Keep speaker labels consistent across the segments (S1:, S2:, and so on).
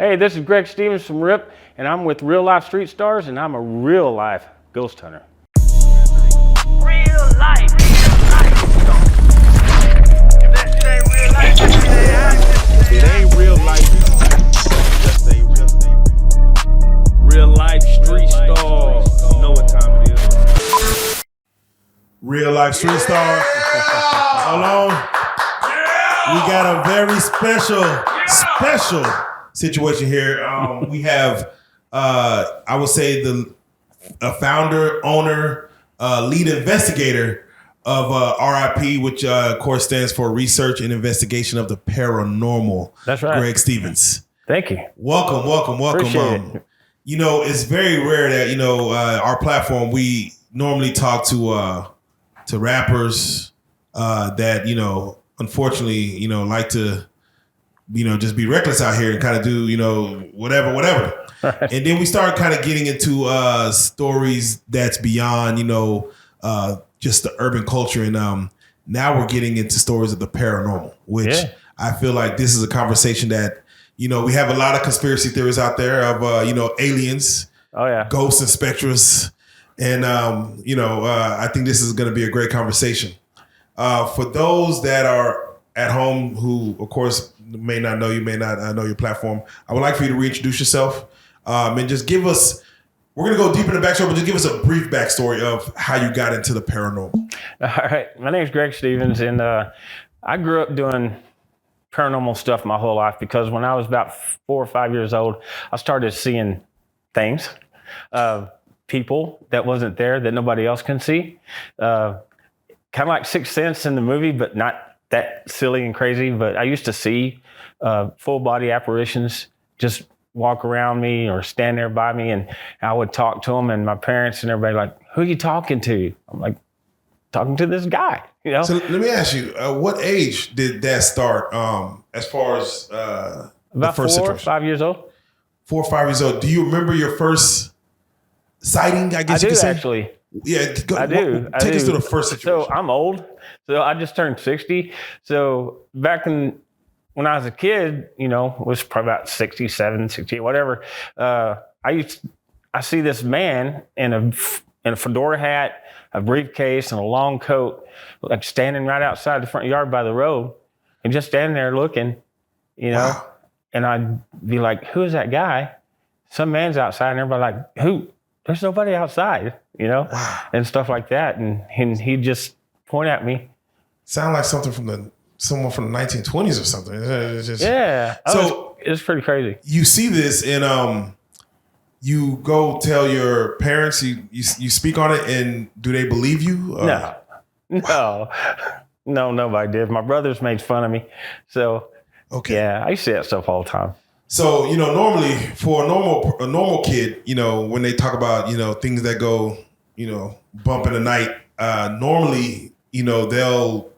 S1: Hey, this is Greg Stevens from RIP, and I'm with Real Life Street Stars, and I'm a real life ghost hunter.
S2: Real life. If that shit ain't real life,
S3: it ain't real life. Just say real life street stars. You know what time it is.
S4: Real life street stars. Hold on. We got a very special situation here. We have, I would say, a founder, owner, lead investigator of RIP, which of course stands for Research and Investigation of the Paranormal.
S1: That's right.
S4: Greg Stevens.
S1: Thank you.
S4: Welcome.
S1: Appreciate it.
S4: You know, it's very rare that, our platform, we normally talk to rappers that, unfortunately, like to, just be reckless out here and kind of do, whatever. Right. And then we start kind of getting into stories that's beyond, just the urban culture. And now we're getting into stories of the paranormal, which I feel like this is a conversation that, we have a lot of conspiracy theories out there of, aliens, ghosts and specters. And, I think this is going to be a great conversation. For those that are at home who, of course, may not know you, may not know your platform, I would like for you to reintroduce yourself and just give us, we're going to go deep in the backstory, but just give us a brief backstory of how you got into the paranormal.
S1: All right. My name is Greg Stevens, and I grew up doing paranormal stuff my whole life because when I was about 4 or 5 years old, I started seeing things, people that wasn't there that nobody else can see. Kind of like Sixth Sense in the movie, but not that silly and crazy. But I used to see full body apparitions just walk around me or stand there by me, and I would talk to them, and my parents and everybody like, "Who are you talking to?" I'm like, "Talking to this guy."
S4: So let me ask you, what age did that start? As far as
S1: about
S4: the first
S1: 4 or
S4: situation?
S1: 5 years old.
S4: 4 or 5 years old. Do you remember your first sighting? I guess
S1: I
S4: you could
S1: do
S4: say.
S1: actually.
S4: Yeah,
S1: I do.
S4: Take us to the first situation.
S1: So I'm old. So I just turned 60. So back when I was a kid, was probably about 67, 68, whatever. I see this man in a fedora hat, a briefcase, and a long coat, like standing right outside the front yard by the road, and just standing there looking,
S4: Wow.
S1: And I'd be like, "Who is that guy?" Some man's outside, and everybody like, "Who? There's nobody outside,"
S4: Wow.
S1: and stuff like that. And he'd just point at me.
S4: Sound like something from someone from the 1920s or something. It's just,
S1: Yeah.
S4: So
S1: it's pretty crazy.
S4: you see this and you go tell your parents, you speak on it, and do they believe you?
S1: No, nobody did. My brothers made fun of me. So
S4: Okay.
S1: yeah, I used to say that stuff all the time.
S4: So, normally for a normal kid, when they talk about, things that go, bump in the night, normally, they'll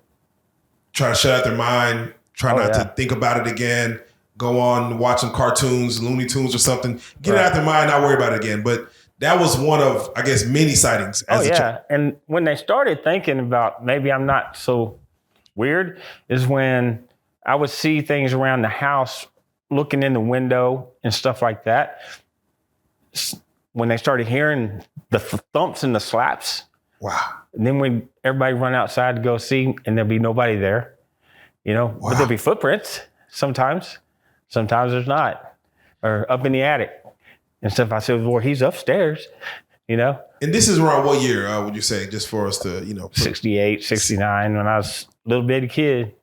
S4: try to shut out their mind, try not to think about it again, go on watching cartoons, Looney Tunes or something, get it out their mind, not worry about it again. But that was one of, I guess, many sightings as a child.
S1: And when they started thinking about maybe I'm not so weird is when I would see things around the house, looking in the window and stuff like that. When they started hearing the thumps and the slaps.
S4: Wow.
S1: And then everybody run outside to go see, and there'll be nobody there,
S4: Wow.
S1: But there'll be footprints sometimes. Sometimes there's not, or up in the attic and stuff. I said, "Well, he's upstairs,"
S4: And this is around what year, would you say, just for us to,
S1: 68, 69, when I was a little bitty kid.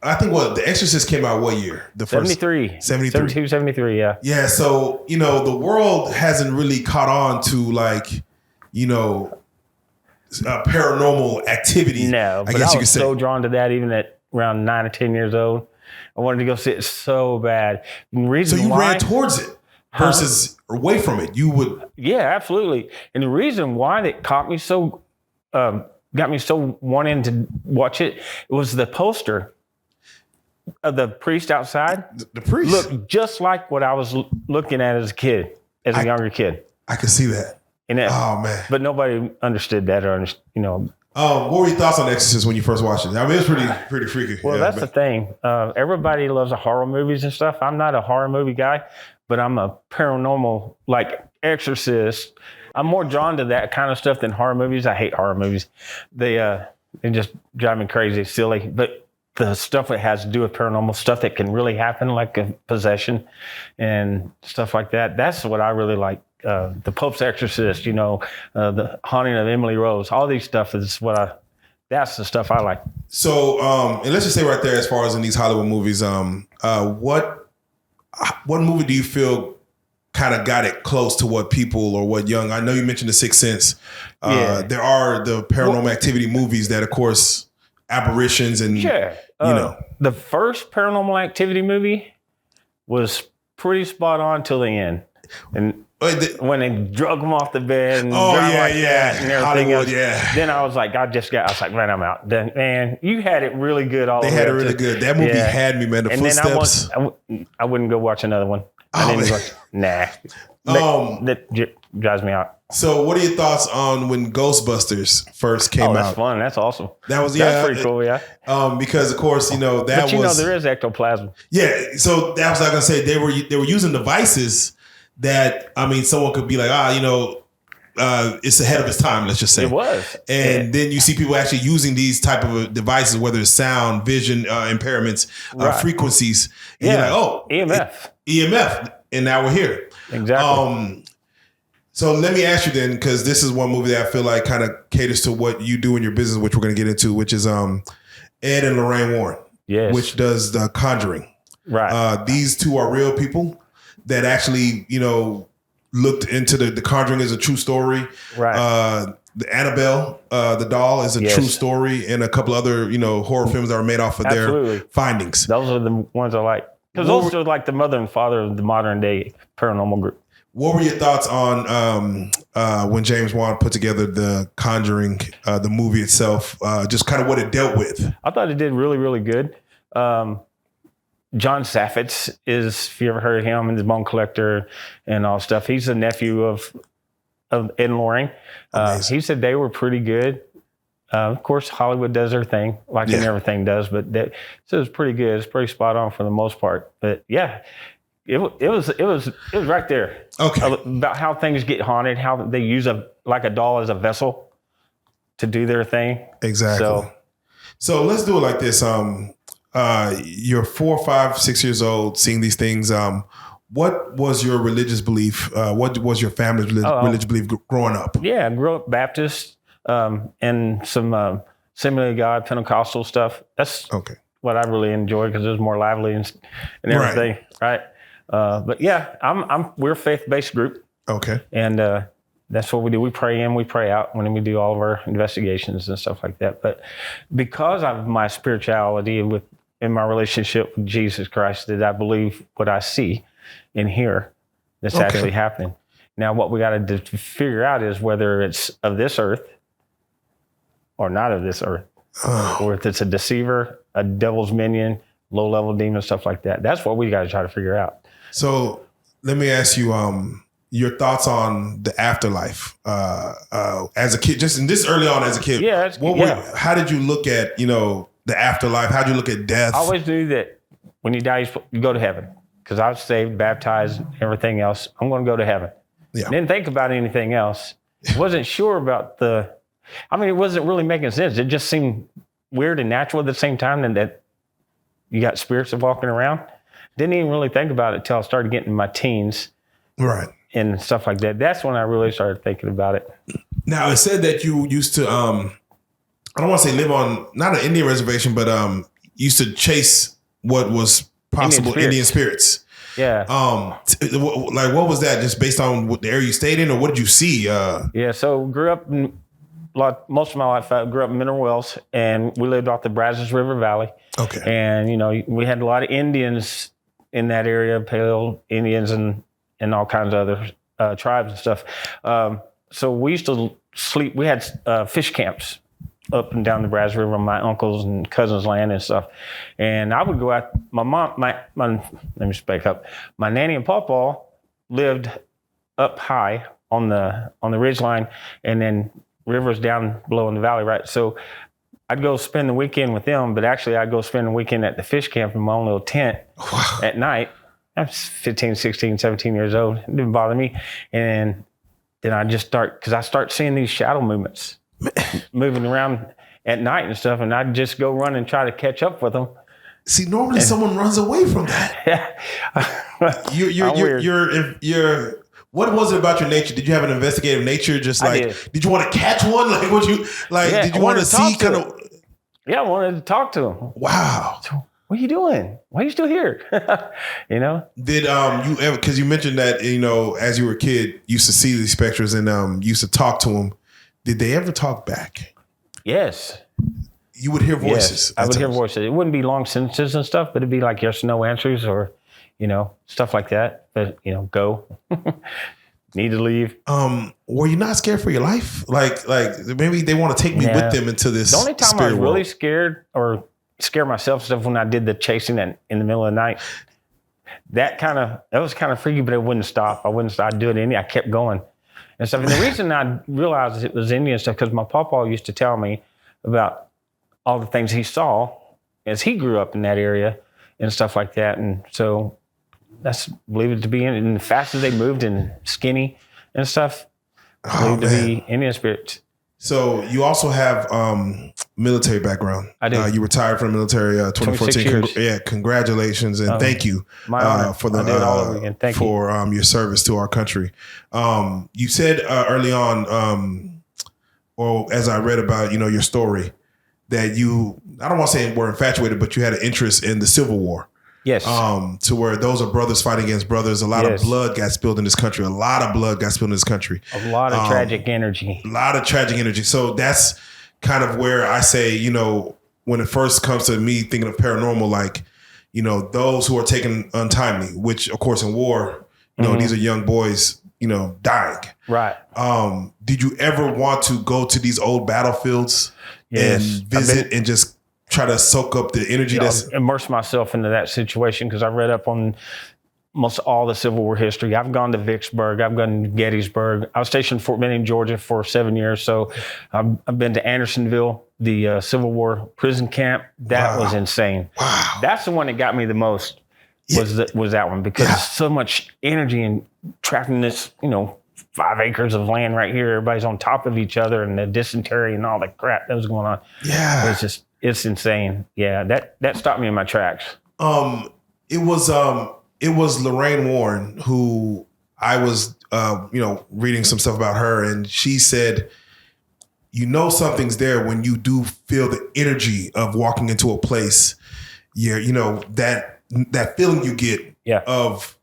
S4: I think The Exorcist came out what year? The first
S1: 73.
S4: 73.
S1: 72, 73, yeah.
S4: Yeah, so, the world hasn't really caught on to paranormal activity.
S1: No, but I was so drawn to that even at around 9 or 10 years old. I wanted to go see it so bad.
S4: So you ran towards it versus away from it. You would.
S1: Yeah, absolutely. And the reason why it caught me so, got me so wanting to watch it, was the poster of the priest outside.
S4: The priest
S1: looked just like what I was looking at as a kid, as a younger kid.
S4: I could see that.
S1: And
S4: oh man!
S1: But nobody understood that, or
S4: What were your thoughts on Exorcist when you first watched it? I mean, it's pretty freaky.
S1: Well, that's the thing. Everybody loves the horror movies and stuff. I'm not a horror movie guy, but I'm a paranormal, like Exorcist. I'm more drawn to that kind of stuff than horror movies. I hate horror movies. They just drive me crazy, silly. But the stuff that has to do with paranormal stuff that can really happen, like a possession and stuff like that, that's what I really like. The Pope's Exorcist, the Haunting of Emily Rose, all these stuff is that's the stuff I like.
S4: So, and let's just say right there, as far as in these Hollywood movies, what movie do you feel kind of got it close to what people or what young? I know you mentioned The Sixth Sense. There are the Paranormal Activity movies that, of course, apparitions and
S1: the first Paranormal Activity movie was pretty spot on till the end, and when they drug him off the bed and that and everything
S4: Hollywood,
S1: else, then I was like, I was like, man, I'm out. Then, man, you had it really good all the way.
S4: They had it really good. That movie had me, man. The footsteps.
S1: Then I wouldn't go watch another one. Nah. That drives me out.
S4: So, what are your thoughts on when Ghostbusters first came out?
S1: That's fun. That's awesome.
S4: That's pretty
S1: cool. Yeah.
S4: Because of course, that
S1: there is ectoplasm.
S4: Yeah. So that was, like I say, they were using devices that, I mean, someone could be like, it's ahead of its time. Let's just say
S1: it was.
S4: And then you see people actually using these type of devices, whether it's sound, vision, impairments, frequencies. And you're like, EMF. And now we're here.
S1: Exactly.
S4: So let me ask you then, because this is one movie that I feel like kind of caters to what you do in your business, which we're going to get into, which is Ed and Lorraine Warren, which does The Conjuring.
S1: Right.
S4: These two are real people that actually, looked into the Conjuring as a true story.
S1: Right.
S4: The Annabelle, the doll, is a true story, and a couple other, horror films that were made off of their findings.
S1: Those are the ones I like. Because those are like the mother and father of the modern day paranormal group.
S4: What were your thoughts on when James Wan put together The Conjuring, the movie itself, just kind of what it dealt with?
S1: I thought it did really, really good. John Saffitz is, if you ever heard of him, and his Bone Collector and all stuff. He's the nephew of Ed and Lorraine. He said they were pretty good. Of course, Hollywood does their thing, like everything does, but it was pretty good. It's pretty spot on for the most part. But yeah, it was right there.
S4: Okay.
S1: About how things get haunted, how they use a doll as a vessel to do their thing.
S4: Exactly. So let's do it like this. You're 4, 5, 6 years old, seeing these things. What was your religious belief? What was your family's religious belief growing up?
S1: Yeah, I grew up Baptist, and some Assembly of God, Pentecostal stuff. That's what I really enjoy because it was more lively and everything, right? But yeah, we're a faith-based group. Okay. And that's what we do. We pray in, we pray out when we do all of our investigations and stuff like that. But because of my spirituality in my relationship with Jesus Christ, that I believe what I see and hear that's actually happening. Now, what we got to figure out is whether it's of this earth or not of this earth, or if it's a deceiver, a devil's minion, low-level demon, stuff like that. That's what we got to try to figure out.
S4: So let me ask you your thoughts on the afterlife as a kid, just in this early on as a kid.
S1: Yeah.
S4: How did you look at, the afterlife? How did you look at death?
S1: I always knew that when you die, you go to heaven. Because I was saved, baptized, everything else. I'm going to go to heaven. Yeah. Didn't think about anything else. Wasn't sure about it wasn't really making sense. It just seemed weird and natural at the same time, and that you got spirits walking around. Didn't even really think about it until I started getting in my teens. Right. And stuff like that. That's when I really started thinking about it.
S4: Now, it said that you used to, I don't want to say live on, not an Indian reservation, but used to chase what was possible Indian spirits.
S1: Yeah.
S4: What was that? Just based on the area you stayed in, or what did you see?
S1: Yeah. So grew up most of my life. I grew up in Mineral Wells, and we lived off the Brazos River Valley. Okay. And we had a lot of Indians in that area, Paleo Indians and all kinds of other tribes and stuff. So we used to sleep. We had fish camps up and down the Brazos River on my uncles' and cousins' land and stuff. And I would go out. My mom, let me speak up. My nanny and pawpaw lived up high on the ridge line, and then rivers down below in the valley, right? So I'd go spend the weekend with them, but actually I'd go spend the weekend at the fish camp in my own little tent at night. I was 15, 16, 17 years old. It didn't bother me. And then I just because I start seeing these shadow movements moving around at night and stuff, and I'd just go run and try to catch up with them.
S4: See, normally someone runs away from that. You're what was it about your nature? Did you have an investigative nature? Just like, did you want to catch one? Like, what you like? Did you want to see kind of?
S1: Yeah, I wanted to talk to him.
S4: Wow.
S1: So, what are you doing? Why are you still here? You know?
S4: Did you ever? Because you mentioned that as you were a kid, you used to see these specters and used to talk to them. Did they ever talk back?
S1: Yes.
S4: You would hear voices.
S1: Yes, I would hear voices. It wouldn't be long sentences and stuff, but it'd be like yes or no answers or, stuff like that. But, go. Need to leave.
S4: Were you not scared for your life? Like maybe they want to take me with them into this.
S1: The only time I was really scared or scare myself stuff when I did the chasing in the middle of the night. That was kind of freaky, but it wouldn't stop. I'd do it I kept going and stuff. And the reason I realized it was Indian stuff because my papa used to tell me about all the things he saw as he grew up in that area and stuff like that. And so that's believed to be and the fast as they moved and skinny and stuff, believed to be Indian spirits.
S4: So you also have military background.
S1: I do.
S4: You retired from the military 2014. Congratulations and thank you for the
S1: all over again. Thank
S4: for your service to our country. You said early on, or as I read about your story, that you, I don't want to say were infatuated, but you had an interest in the Civil War.
S1: Yes.
S4: To where those are brothers fighting against brothers. A lot of blood got spilled in this country. A lot of tragic energy. A lot of tragic energy. So that's kind of where I say, when it first comes to me thinking of paranormal, like, those who are taken untimely, which of course in war, these are young boys, dying.
S1: Right.
S4: Did you ever want to go to these old battlefields and visit and just try to soak up the energy?
S1: Immerse myself into that situation because I read up on most all the Civil War history. I've gone to Vicksburg. I've gone to Gettysburg. I was stationed in Fort Benning, Georgia for 7 years. So I've been to Andersonville, the Civil War prison camp. That was insane.
S4: Wow.
S1: That's the one that got me the most was that one because so much energy and tracking this, 5 acres of land right here. Everybody's on top of each other and the dysentery and all the crap that was going on.
S4: Yeah.
S1: It's insane. Yeah. That stopped me in my tracks.
S4: It was Lorraine Warren who I was, reading some stuff about her, and she said, something's there when you do feel the energy of walking into a place. Yeah, that feeling you get of,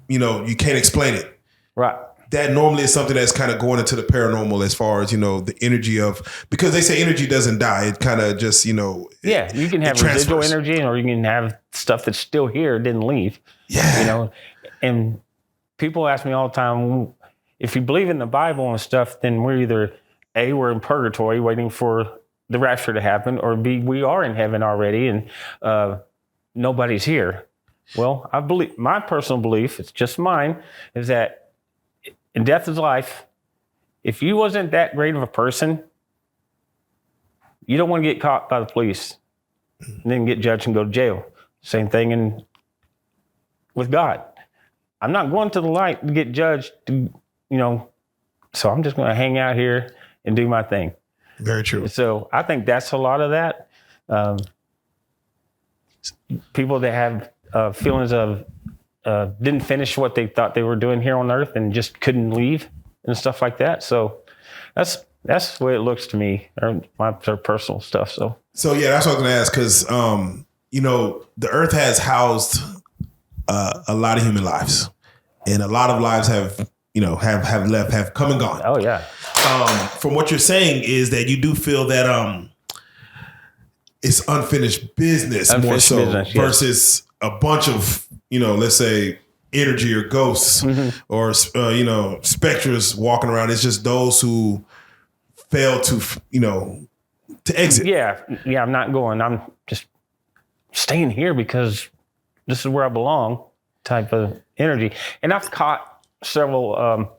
S4: you can't explain it.
S1: Right.
S4: That normally is something that's kind of going into the paranormal as far as, the energy of, because they say energy doesn't die. It kind of just, you can have
S1: residual energy or you can have stuff that's still here, didn't leave.
S4: Yeah.
S1: And people ask me all the time, if you believe in the Bible and stuff, then we're either A, we're in purgatory waiting for the rapture to happen, or B, we are in heaven already and nobody's here. Well, I believe, my personal belief, it's just mine, is that in death is life. If you wasn't that great of a person, you don't want to get caught by the police and then get judged and go to jail. Same thing with God. I'm not going to the light to get judged, so I'm just going to hang out here and do my thing.
S4: Very true.
S1: So I think that's a lot of that. People that have feelings of didn't finish what they thought they were doing here on Earth and just couldn't leave and stuff like that. So that's the way it looks to me, or my personal stuff. So
S4: yeah, that's what I was going to ask because, the Earth has housed a lot of human lives, and a lot of lives have left, have come and gone.
S1: Oh yeah.
S4: From what you're saying is that you do feel that it's unfinished business versus a bunch of let's say energy or ghosts or specters walking around. It's just those who fail to to exit.
S1: Yeah. I'm not going. I'm just staying here because this is where I belong. Type of energy, and I've caught several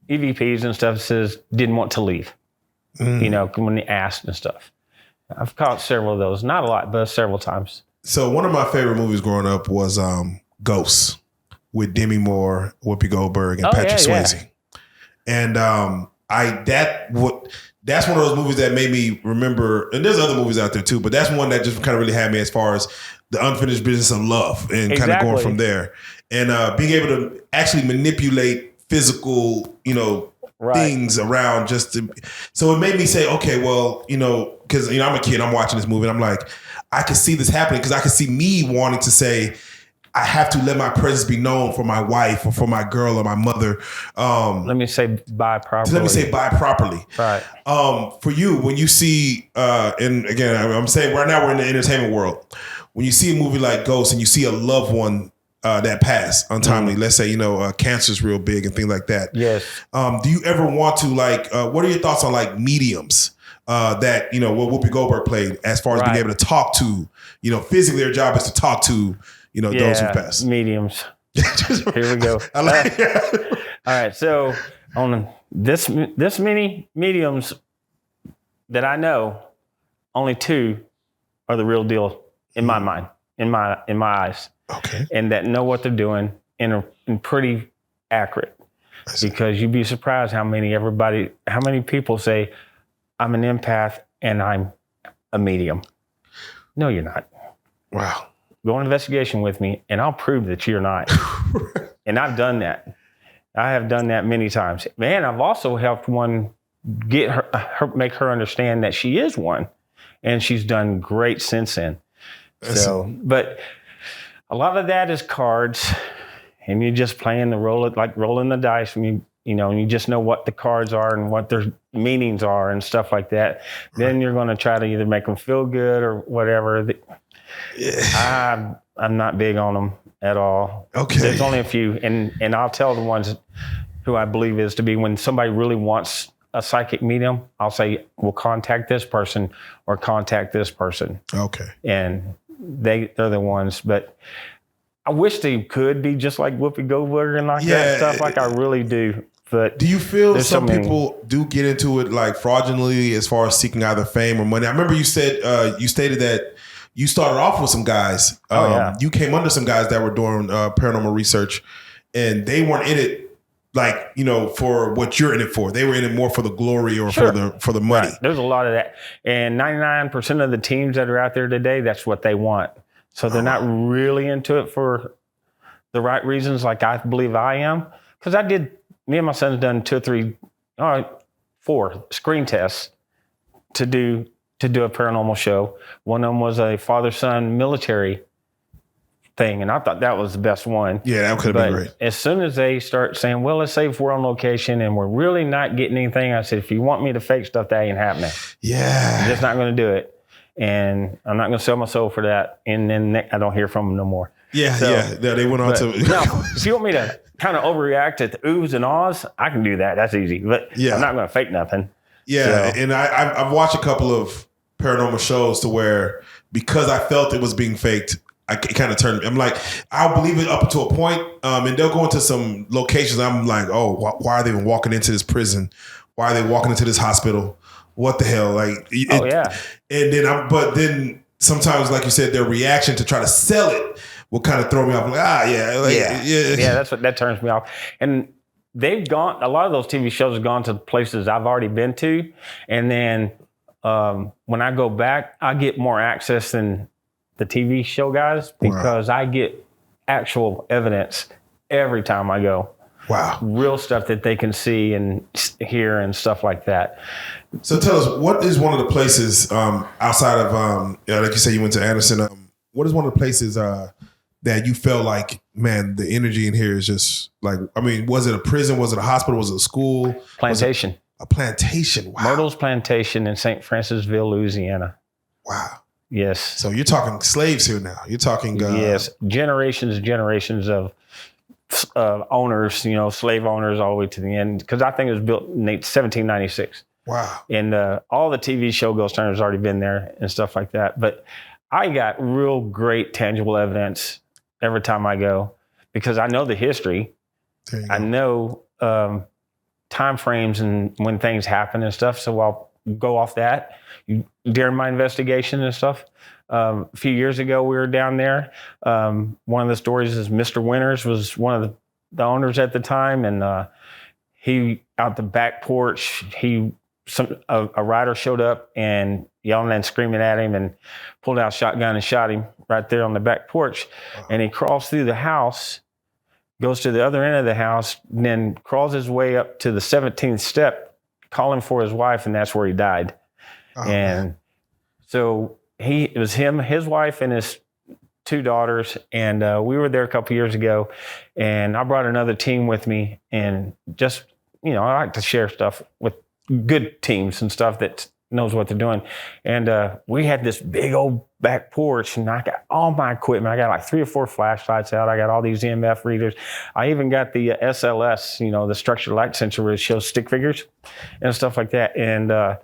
S1: EVPs and stuff says didn't want to leave. You know, when they asked and stuff. I've caught several of those, not a lot, but several times.
S4: So one of my favorite movies growing up was Ghosts with Demi Moore, Whoopi Goldberg, and Patrick Swayze. And that's one of those movies that made me remember, and there's other movies out there too, but that's one that just kind of really had me as far as the unfinished business of love and kind of going from there. And being able to actually manipulate physical, you know, things around so it made me say, okay, well, you know, because, you know, I'm a kid, I'm watching this movie and I'm like, I can see this happening because I can see me wanting to say, I have to let my presence be known for my wife or for my girl or my mother.
S1: Let me say bye properly. Right.
S4: For you, when you see, and again, I'm saying right now we're in the entertainment world. When you see a movie like Ghost and you see a loved one that passed untimely, let's say, you know, cancer's real big and things like that.
S1: Yes.
S4: Do you ever want to what are your thoughts on like mediums that, you know, what Whoopi Goldberg played as far as being able to talk to, you know, physically their job is to talk to, you know, those who pass.
S1: Mediums. Here we go. All right. So on this many mediums that I know, only 2 are the real deal in my mind, in my eyes.
S4: Okay.
S1: And that know what they're doing and pretty accurate. Because you'd be surprised how many people say, I'm an empath and I'm a medium. No, you're not.
S4: Wow.
S1: Go on an investigation with me and I'll prove that you're not. And I've done that. I have done that many times. Man, I've also helped one get her make her understand that she is one. And she's done great since then. So, but a lot of that is cards, and you're just playing rolling the dice, and you know, and you just know what the cards are and what their meanings are and stuff like that. Then you're going to try to either make them feel good or whatever. I'm not big on them at all.
S4: Okay.
S1: There's only a few, and I'll tell the ones who I believe is to be when somebody really wants a psychic medium, I'll say, we'll contact this person or contact this person.
S4: Okay.
S1: And they're the ones, but I wish they could be just like Whoopi Goldberg and that stuff. Like I really do. But
S4: do you feel some people do get into it like fraudulently as far as seeking either fame or money? I remember you stated that you started off with some guys. You came under some guys that were doing paranormal research, and they weren't in it like, you know, for what you're in it for. They were in it more for the glory or for the money.
S1: Right. There's a lot of that. And 99% of the teams that are out there today, that's what they want. So they're not really into it for the right reasons like I believe I am. Because me and my son's done 4 screen tests to do a paranormal show. One of them was a father-son military thing, and I thought that was the best one.
S4: Yeah, that could have been great.
S1: As soon as they start saying, well, let's say if we're on location and we're really not getting anything, I said, if you want me to fake stuff, that ain't happening.
S4: Yeah.
S1: I'm just not going to do it. And I'm not going to sell my soul for that. And then I don't hear from them no more.
S4: Yeah, they went on to...
S1: No, if you want me to kind of overreact to the oohs and ahs, I can do that. That's easy. But I'm not going to fake nothing.
S4: Yeah, so. And I've watched a couple of paranormal shows to where, because I felt it was being faked, it kind of turned me. I'm like, I'll believe it up until a point, and they'll go into some locations. I'm like, oh, why are they even walking into this prison? Why are they walking into this hospital? What the hell? Like, And then but then sometimes, like you said, their reaction to try to sell it will kind of throw me off. I'm like,
S1: that's that turns me off. And they've gone. A lot of those TV shows have gone to places I've already been to, and then when I go back, I get more access than the TV show guys because I get actual evidence every time I go.
S4: Wow.
S1: Real stuff that they can see and hear and stuff like that.
S4: So tell us, what is one of the places outside of, like you said, you went to Anderson. What is one of the places that you felt like, man, the energy in here is just like, I mean, was it a prison? Was it a hospital? Was it a school?
S1: Plantation.
S4: A plantation. Wow.
S1: Myrtle's Plantation in St. Francisville, Louisiana.
S4: Wow.
S1: Yes.
S4: So you're talking slaves here now. You're talking...
S1: yes. Generations and generations of owners, you know, slave owners all the way to the end. Because I think it was built in 1796.
S4: Wow.
S1: And all the TV show Ghost Hunters already been there and stuff like that. But I got real great tangible evidence every time I go because I know the history. I know time frames and when things happen and stuff. So I'll go off that during my investigation and stuff. A few years ago, we were down there. One of the stories is Mr. Winters was one of the owners at the time, and he out the back porch. A rider showed up and yelling and screaming at him, and pulled out a shotgun and shot him right there on the back porch. And he crawls through the house, goes to the other end of the house, and then crawls his way up to the 17th step, calling for his wife, and that's where he died. And so it was him, his wife, and his 2 daughters. And we were there a couple years ago, and I brought another team with me, and just, I like to share stuff with good teams and stuff that knows what they're doing. And we had this big old back porch, and I got all my equipment. I got like 3 or 4 flashlights out. I got all these EMF readers. I even got the SLS, the structured light sensor where it shows stick figures and stuff like that. And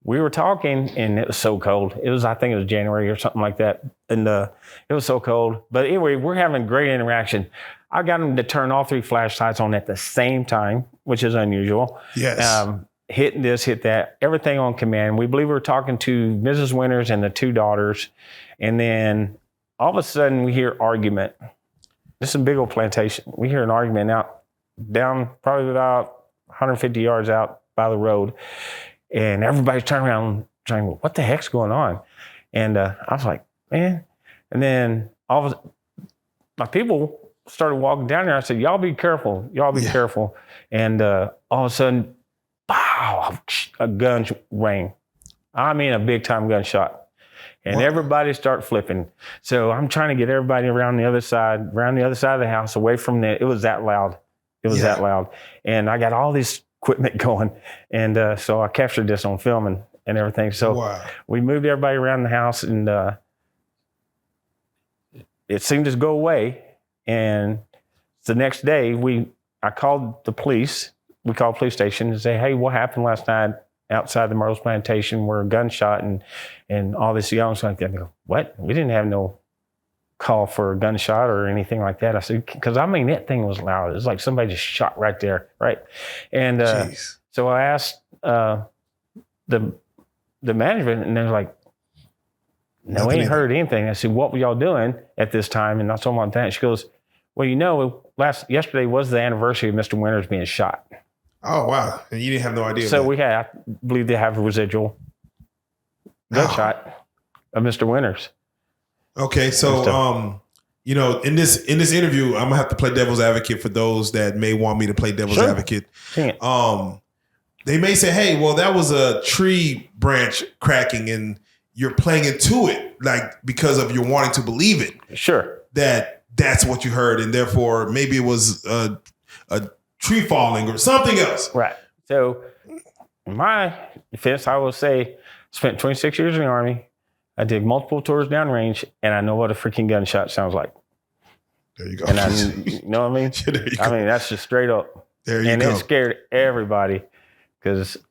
S1: we were talking, and it was so cold. I think it was January or something like that. And it was so cold. But anyway, we're having great interaction. I got them to turn all 3 flashlights on at the same time, which is unusual.
S4: Yes.
S1: Hit this, hit that, everything on command. We believe we were talking to Mrs. Winters and the 2 daughters. And then all of a sudden we hear argument. This is a big old plantation. We hear an argument down probably about 150 yards out by the road. And everybody's turning around saying, well, what the heck's going on? And I was like, man. And then my people started walking down there. I said, y'all be careful. Y'all be careful. And all of a sudden, pow, a gun rang. I mean, a big time gunshot. And everybody started flipping. So I'm trying to get everybody around the other side of the house, away from it was that loud. It was that loud. And I got all this equipment going. And so I captured this on film and everything. So we moved everybody around the house, and it seemed to go away. And the next day, I called the police. We called police station and say, hey, what happened last night outside the Myrtles Plantation where a gunshot and all this yelling like that? They go, what? We didn't have no call for a gunshot or anything like that. I said, because that thing was loud. It was like somebody just shot right there, right? And so I asked the management, and they're like, no, we ain't heard anything. I said, what were y'all doing at this time? And I told them that. She goes, well, yesterday was the anniversary of Mr. Winters being shot.
S4: Oh, wow. And you didn't have no idea.
S1: So I believe they have a residual gunshot of Mr. Winters.
S4: Okay. So, in this interview, I'm gonna have to play devil's advocate for those that may want me to play devil's advocate. They may say, hey, well, that was a tree branch cracking and you're playing into it, like, because of your wanting to believe it. Sure. That's what you heard. And therefore maybe it was a tree falling or something else.
S1: Right. So in my defense, I will say I spent 26 years in the Army. I did multiple tours downrange, and I know what a freaking gunshot sounds like.
S4: There you go.
S1: And you know what I mean? I mean, that's just straight up.
S4: There you go.
S1: And it scared everybody.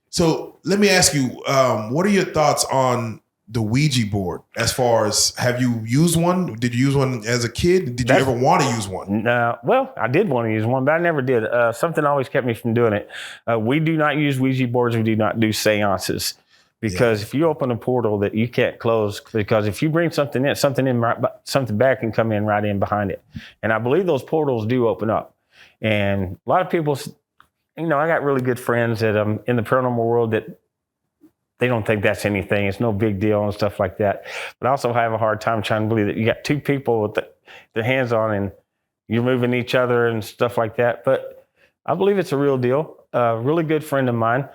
S4: So let me ask you, what are your thoughts on the Ouija board? As far as, have you used one? Did you use one as a kid? Did you ever want to use one?
S1: No. Well, I did want to use one, but I never did. Something always kept me from doing it. We do not use Ouija boards. We do not do seances. Because if you open a portal that you can't close, because if you bring something back can come in right in behind it. And I believe those portals do open up. And a lot of people, I got really good friends that in the paranormal world that they don't think that's anything. It's no big deal and stuff like that. But I also have a hard time trying to believe that you got 2 people with their hands on and you're moving each other and stuff like that. But I believe it's a real deal. A really good friend of mine,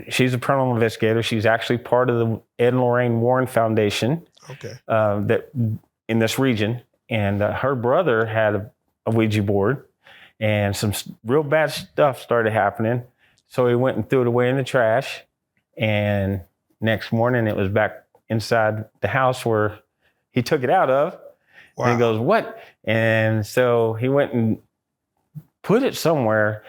S1: she's a paranormal investigator. She's actually part of the Ed and Lorraine Warren Foundation. Okay. That in this region. And her brother had a Ouija board, and some real bad stuff started happening. So he went and threw it away in the trash. And next morning it was back inside the house where he took it out of. Wow. And he goes, what? And so he went and put it somewhere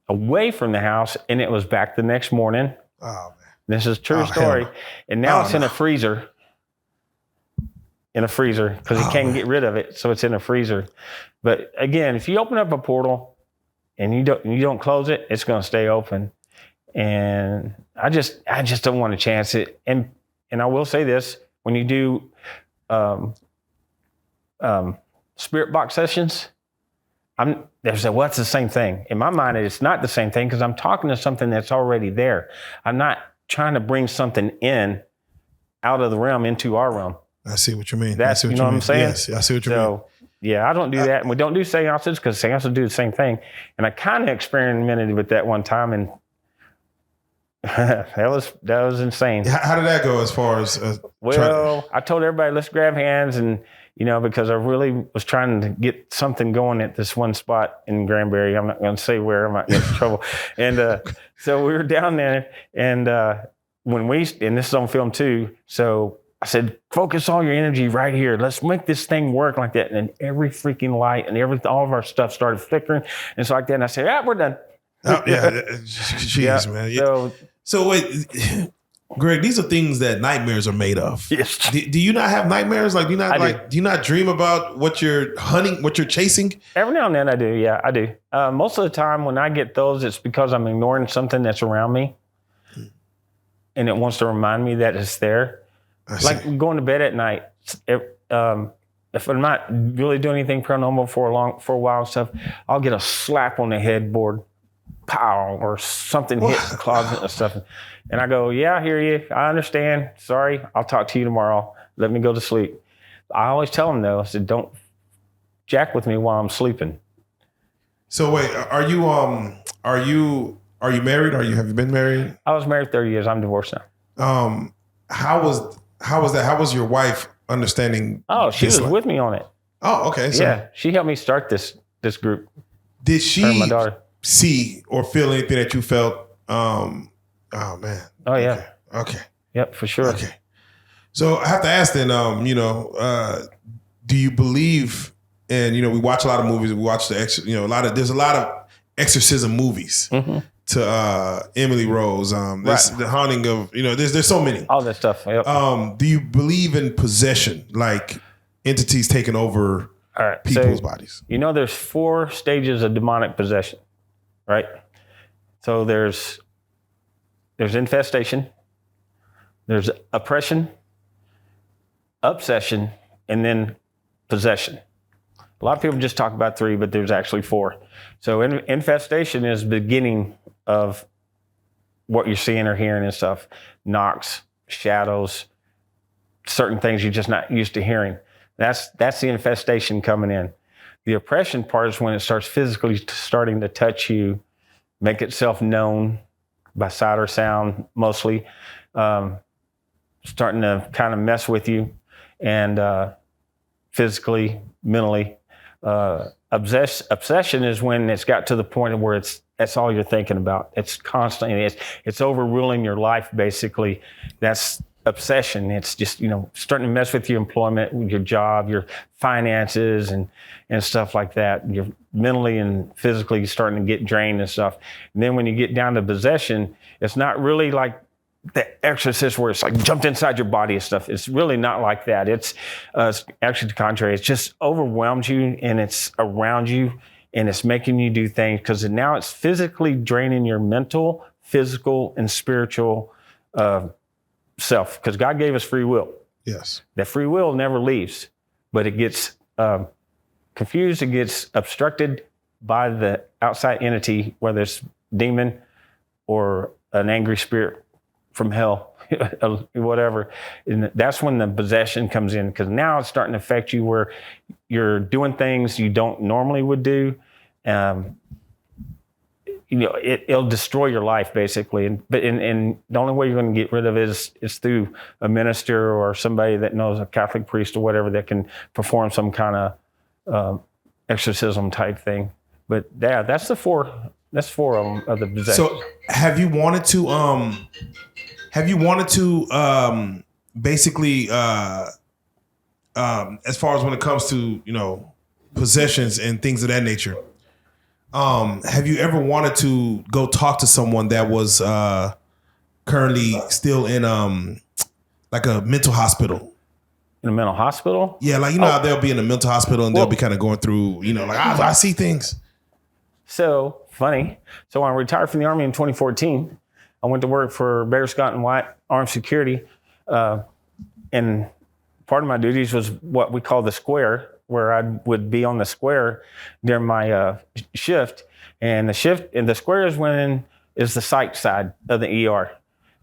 S1: away from the house, and it was back the next morning. Oh, man. This is a true story. And now it's in a freezer. In a freezer, because he can't get rid of it. So it's in a freezer. But again, if you open up a portal, and you don't close it, it's going to stay open. And I just don't want to chance it. And I will say this: when you do spirit box sessions, there's well, it's the same thing. In my mind, it's not the same thing because I'm talking to something that's already there. I'm not trying to bring something in out of the realm into our realm.
S4: I see what you mean.
S1: That's, you know what I'm saying?
S4: Yes, I see what you mean.
S1: Yeah, I don't do that. And we don't do seances because seances do the same thing. And I kind of experimented with that one time, and that was insane.
S4: How did that go as far as
S1: I told everybody, let's grab hands, and because I really was trying to get something going at this one spot in Granbury. I'm not going to say where, I might get in trouble. And so we were down there, and and this is on film too, so I said, focus all your energy right here. Let's make this thing work like that. And every freaking light and all of our stuff started flickering and so like that. And I said, we're done.
S4: Oh, yeah, jeez, man. Yeah. So wait, Greg, these are things that nightmares are made of.
S1: Yes.
S4: Do you not have nightmares? Like, do you not dream about what you're hunting, what you're chasing?
S1: Every now and then I do. Yeah, I do. Most of the time when I get those, it's because I'm ignoring something that's around me, and it wants to remind me that it's there. Like going to bed at night. If I'm not really doing anything paranormal for a while and stuff, I'll get a slap on the headboard, pow, or something hit the closet and stuff. And I go, yeah, I hear you. I understand. Sorry. I'll talk to you tomorrow. Let me go to sleep. I always tell them though, I said, don't jack with me while I'm sleeping.
S4: So wait, are you married? Have you been married?
S1: I was married 30 years. I'm divorced now.
S4: How was that? How was your wife understanding?
S1: Oh, she was with me on it.
S4: Oh, okay. So
S1: yeah, she helped me start this group.
S4: Did she
S1: my daughter
S4: see or feel anything that you felt? Oh man.
S1: Oh yeah.
S4: Okay.
S1: Yep, for sure.
S4: Okay. So I have to ask then, do you believe? And we watch a lot of movies. We watch there's a lot of exorcism movies. Mm-hmm. To Emily Rose, the haunting of there's so many,
S1: all that stuff. Yep.
S4: Do you believe in possession, like entities taking over people's bodies?
S1: There's 4 stages of demonic possession, right? So there's infestation, there's oppression, obsession, and then possession. A lot of people just talk about 3, but there's actually 4. So infestation is beginning of what you're seeing or hearing and stuff. Knocks, shadows, certain things you're just not used to hearing. That's the infestation coming in. The oppression part is when it starts physically starting to touch you, make itself known by sight or sound mostly, starting to kind of mess with you, and physically, mentally. Obsession is when it's got to the point of where that's all you're thinking about. It's constantly, it's overruling your life, basically. That's obsession. It's just, starting to mess with your employment, with your job, your finances and stuff like that. You're mentally and physically starting to get drained and stuff. And then when you get down to possession, it's not really like the Exorcist where it's like jumped inside your body and stuff. It's really not like that. It's actually the contrary. It's just overwhelmed you, and it's around you, and it's making you do things because now it's physically draining your mental, physical, and spiritual self, because God gave us free will.
S4: Yes.
S1: That free will never leaves, but it gets confused. It gets obstructed by the outside entity, whether it's demon or an angry spirit from hell, whatever. And that's when the possession comes in, because now it's starting to affect you where you're doing things you don't normally would do. It'll destroy your life basically. And the only way you're going to get rid of it is through a minister or somebody that knows, a Catholic priest or whatever, that can perform some kind of exorcism type thing. But yeah, that's the 4. That's 4 of them of the possession.
S4: So have you wanted to basically as far as when it comes to possessions and things of that nature, have you ever wanted to go talk to someone that was currently still in like a mental hospital?
S1: In a mental hospital?
S4: Yeah, like how they'll be in a mental hospital and they'll be kind of going through, like I see things.
S1: So funny. So when I retired from the Army in 2014, I went to work for Baker Scott and White Armed Security. And part of my duties was what we call the square, where I would be on the square during my shift. And the square is the psych side of the ER.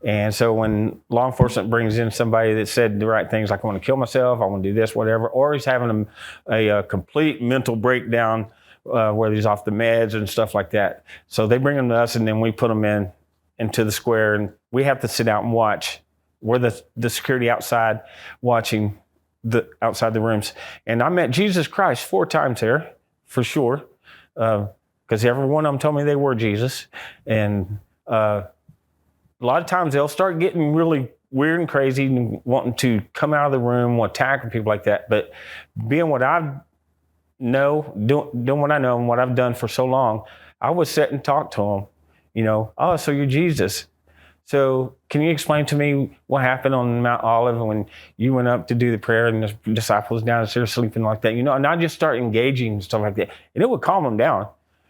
S1: And so when law enforcement brings in somebody that said the right things, like I want to kill myself, I want to do this, whatever, or he's having a complete mental breakdown where he's off the meds and stuff like that. So they bring them to us, and then we put them into the square, and we have to sit out and watch. We're the security outside watching outside the rooms. And I met Jesus Christ 4 times there, for sure, because every one of them told me they were Jesus. And a lot of times they'll start getting really weird and crazy and wanting to come out of the room, attacking people like that. But being what I know, doing what I know and what I've done for so long, I would sit and talk to them, oh, so you're Jesus. So can you explain to me what happened on Mount Olive when you went up to do the prayer and the disciples downstairs sleeping like that, and I just start engaging and stuff like that. And it would calm them down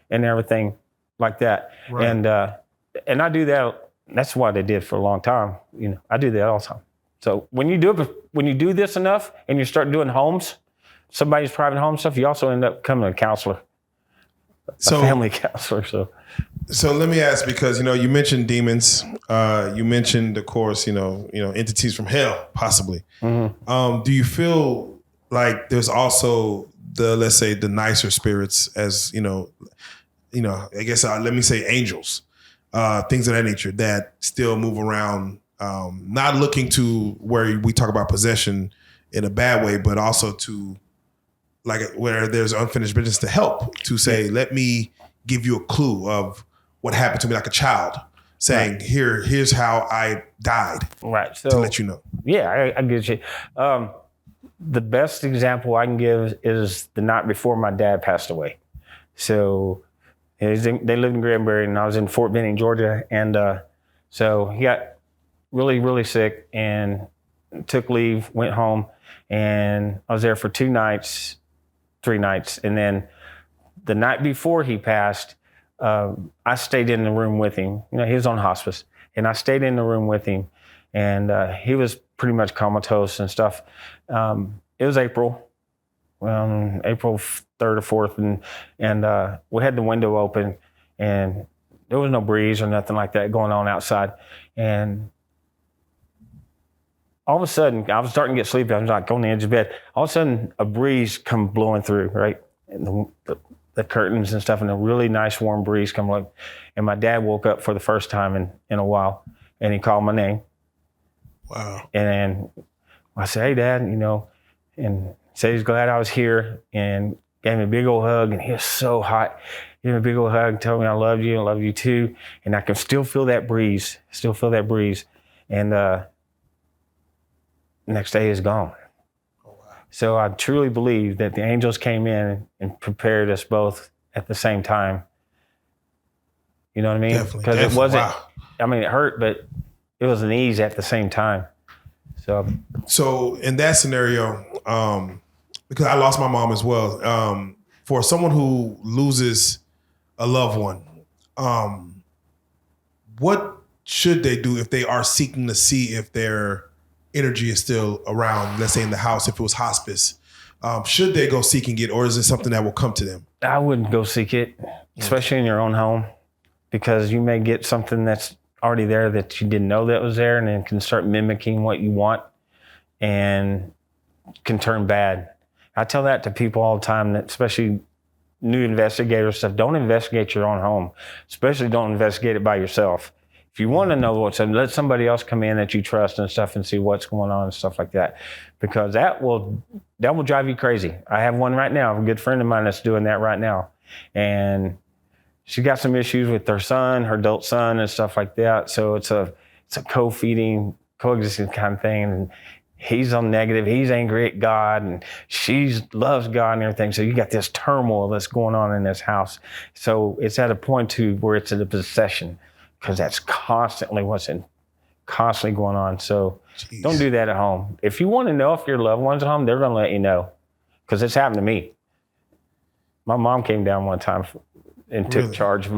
S1: and everything like that. Right. And I do that. That's what I did for a long time. I do that all the time. So when you do this enough and you start doing homes, somebody's private home stuff, you also end up becoming a counselor, a family counselor.
S4: So let me ask, because you mentioned demons, you mentioned, of course, entities from hell, possibly. Mm-hmm. Do you feel like there's also let's say the nicer spirits, as I guess let me say angels, things of that nature that still move around, not looking to where we talk about possession in a bad way, but also to like where there's unfinished business to help, to say, let me give you a clue of what happened to me, like a child saying, right. Here's how I died. Right. So, to let you know.
S1: Yeah, I get you. The best example I can give is the night before my dad passed away. So they lived in Granbury, and I was in Fort Benning, Georgia. And so he got really, really sick and took leave, went home, and I was there for 3 nights. And then the night before he passed, I stayed in the room with him. He was on hospice, and I stayed in the room with him, and he was pretty much comatose and stuff. It was April 3rd or 4th, and we had the window open, and there was no breeze or nothing like that going on outside. And all of a sudden, I was starting to get sleepy. I was like on the edge of bed. All of a sudden, a breeze come blowing through, right? And the curtains and stuff, and a really nice warm breeze come up. And my dad woke up for the first time in a while, and he called my name.
S4: Wow.
S1: And I said, hey, Dad, and said he's glad I was here, and gave me a big old hug, and he was so hot. Gave me a big old hug, told me I love you too. And I can still feel that breeze, And next day is gone. Oh, wow. So I truly believe that the angels came in and prepared us both at the same time. You know what I mean? Because it wasn't, wow. It hurt, but it was an ease at the same time. So
S4: in that scenario, because I lost my mom as well, for someone who loses a loved one, what should they do if they are seeking to see if their energy is still around, let's say in the house, if it was hospice? Should they go seeking it, or is it something that will come to them?
S1: I wouldn't go seek it, especially in your own home, because you may get something that's already there that you didn't know that was there, and it can start mimicking what you want and can turn bad. I tell that to people all the time, that especially new investigators stuff, don't investigate your own home, especially don't investigate it by yourself. If you want to know what's up, let somebody else come in that you trust and stuff and see what's going on and stuff like that, because that will drive you crazy. I have one right now, a good friend of mine that's doing that right now, and she got some issues with her adult son and stuff like that. So it's a co-feeding, coexisting kind of thing. And he's on negative, he's angry at God, and she loves God and everything. So you got this turmoil that's going on in this house. So it's at a point where it's in a possession, because that's constantly going on. So Jeez. Don't do that at home. If you want to know if your loved one's at home, they're going to let you know, because it's happened to me. My mom came down one time and took charge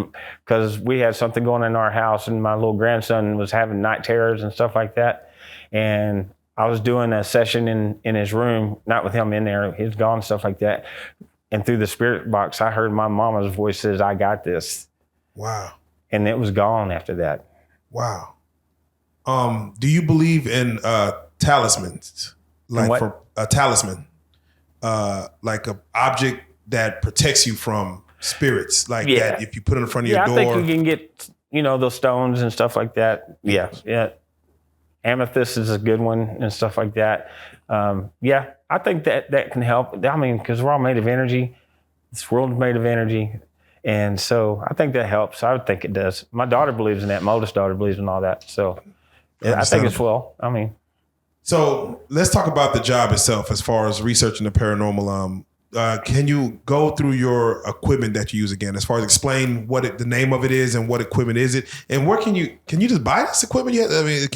S1: because we had something going on in our house, and my little grandson was having night terrors and stuff like that. And I was doing a session in his room, not with him in there, he's gone, stuff like that. And through the spirit box, I heard my mama's voice says, "I got this."
S4: Wow.
S1: And it was gone after that.
S4: Wow. Do you believe in talismans? Like for a talisman, like an object that protects you from spirits, like that if you put it in front of your door.
S1: I think you can get, those stones and stuff like that. Yeah. Amethyst is a good one and stuff like that. I think that can help. I mean, because we're all made of energy. This world's made of energy. And so I think that helps. I would think it does. My daughter believes in that. My oldest daughter believes in all that. So I think it's
S4: So let's talk about the job itself as far as researching the paranormal. Can you go through your equipment that you use again, as far as explain what the name of it is and what equipment is it? And where can you just buy this equipment? You just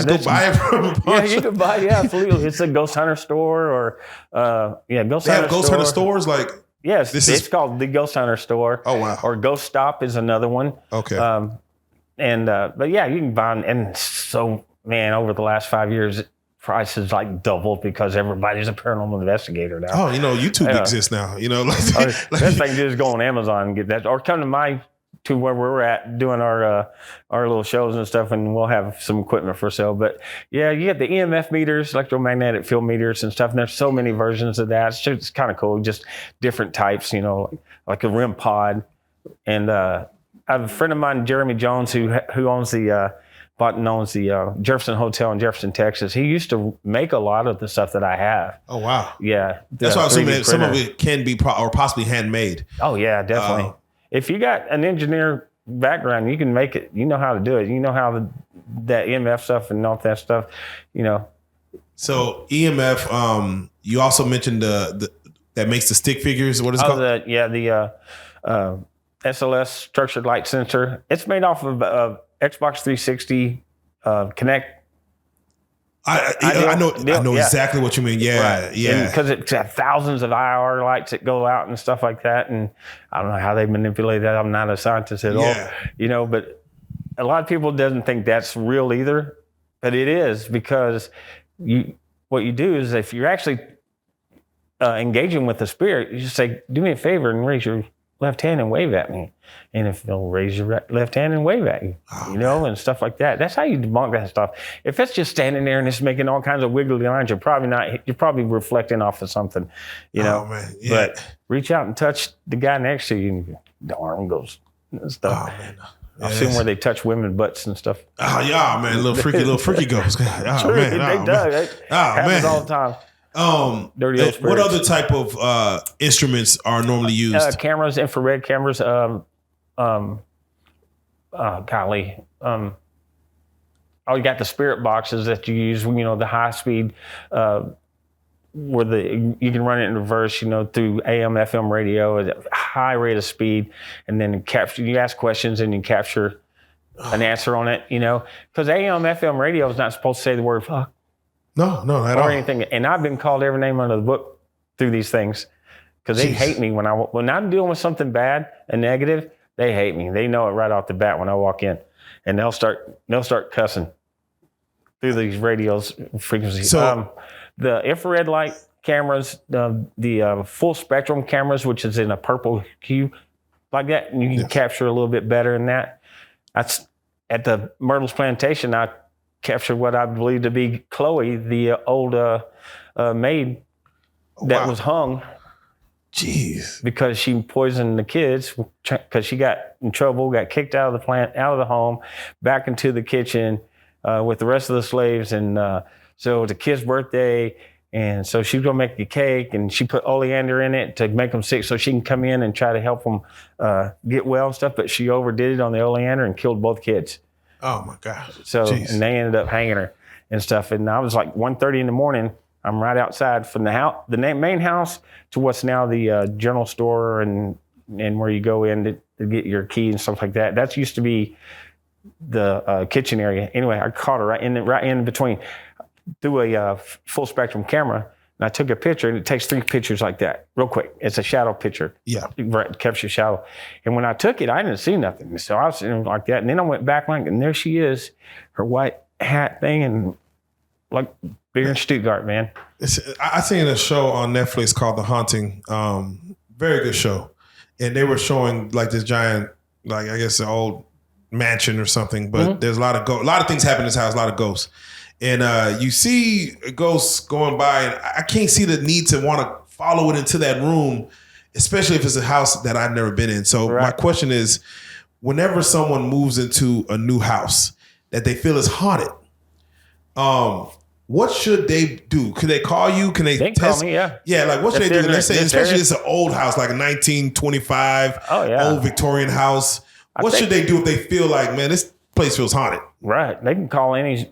S4: go buy it from a bunch.
S1: You can buy it. Yeah, absolutely. It's a ghost hunter store or ghost
S4: hunter. They have ghost hunter stores like.
S1: Yes, it's called the Ghost Hunter Store.
S4: Oh wow!
S1: Or Ghost Stop is another one.
S4: Okay.
S1: But yeah, you can buy them. And so, man, over the last 5 years, prices like doubled because everybody's a paranormal investigator now.
S4: Oh, YouTube exists now.
S1: Best thing to do is go on Amazon and get that, or come to where we're at doing our little shows and stuff, and we'll have some equipment for sale. But yeah, you get the EMF meters, electromagnetic field meters and stuff, and there's so many versions of that. It's kind of cool, just different types, like a REM pod. And I have a friend of mine, Jeremy Jones, who owns the Jefferson Hotel in Jefferson, Texas. He used to make a lot of the stuff that I have.
S4: Oh wow!
S1: Yeah,
S4: that's why I assume that some of it can be or possibly handmade.
S1: Oh yeah, definitely. If you got an engineer background, you can make it. You know how to do it. You know how that EMF stuff and all that stuff.
S4: So EMF. You also mentioned the that makes the stick figures. What is it called?
S1: The SLS structured light sensor. It's made off of Xbox 360 Connect.
S4: I know exactly what you mean. Yeah,
S1: right.
S4: Yeah.
S1: Because it's got thousands of IR lights that go out and stuff like that. And I don't know how they manipulate that. I'm not a scientist at all. But a lot of people doesn't think that's real either. But it is, because what you do is, if you're actually engaging with the spirit, you just say, "Do me a favor and raise your left hand and wave at me." And if they'll raise your left hand and wave at you, and stuff like that. That's how you debunk that stuff. If it's just standing there and it's making all kinds of wiggly lines, you're probably reflecting off of something,
S4: Oh, man. Yeah.
S1: But reach out and touch the guy next to you, and the arm goes and stuff.
S4: Oh, man.
S1: I've seen where they touch women's butts and stuff.
S4: Oh, yeah, man. Little freaky ghost. Oh,
S1: True,
S4: man.
S1: They do. It happens all the time. Dirty old spirits.
S4: What other type of instruments are normally used?
S1: Cameras, infrared cameras. Golly. You got the spirit boxes that you use, the high speed, where you can run it in reverse, through AM, FM radio at a high rate of speed, and then you ask questions and you capture an answer on it, because AM, FM radio is not supposed to say the word fuck.
S4: No, not at all.
S1: Or anything. And I've been called every name under the book through these things, because they hate me when I'm dealing with something bad and negative. They hate me. They know it right off the bat when I walk in, and they'll start cussing through these radios frequencies.
S4: So,
S1: the infrared light cameras, the full spectrum cameras, which is in a purple hue like that, and you can capture a little bit better than that. That's at the Myrtle's Plantation. I captured what I believe to be Chloe, the old maid that was hung.
S4: Jeez.
S1: Because she poisoned the kids, because she got in trouble, got kicked out of the home, back into the kitchen with the rest of the slaves. And so it was a kid's birthday. And so she was going to make a cake, and she put oleander in it to make them sick so she can come in and try to help them get well and stuff. But she overdid it on the oleander and killed both kids.
S4: Oh, my gosh.
S1: So, and they ended up hanging her and stuff. And I was like 1:30 in the morning. I'm right outside from the main house to what's now the general store and where you go in to get your key and stuff like that. That used to be the kitchen area. Anyway, I caught her right in between through a full spectrum camera. And I took a picture, and it takes 3 pictures like that, real quick. It's a shadow picture.
S4: Yeah.
S1: It captures shadow. And when I took it, I didn't see nothing. So I was sitting like that. And then I went back, and there she is, her white hat thing, and like bigger than Stuttgart, man.
S4: I seen a show on Netflix called The Haunting. Very good show. And they were showing like this giant, like I guess an old mansion or something. But there's a lot of things happen in this house, a lot of ghosts. And you see ghosts going by, and I can't see the need to want to follow it into that room, especially if it's a house that I've never been in. So my question is, whenever someone moves into a new house that they feel is haunted, what should they do? Could they call you? Can they test?
S1: Call me, yeah.
S4: Yeah, like what should they do? Let's say, especially if it's an old house, like a 1925 old Victorian house. What should they do if they feel like, man, this place feels haunted?
S1: Right. They can call any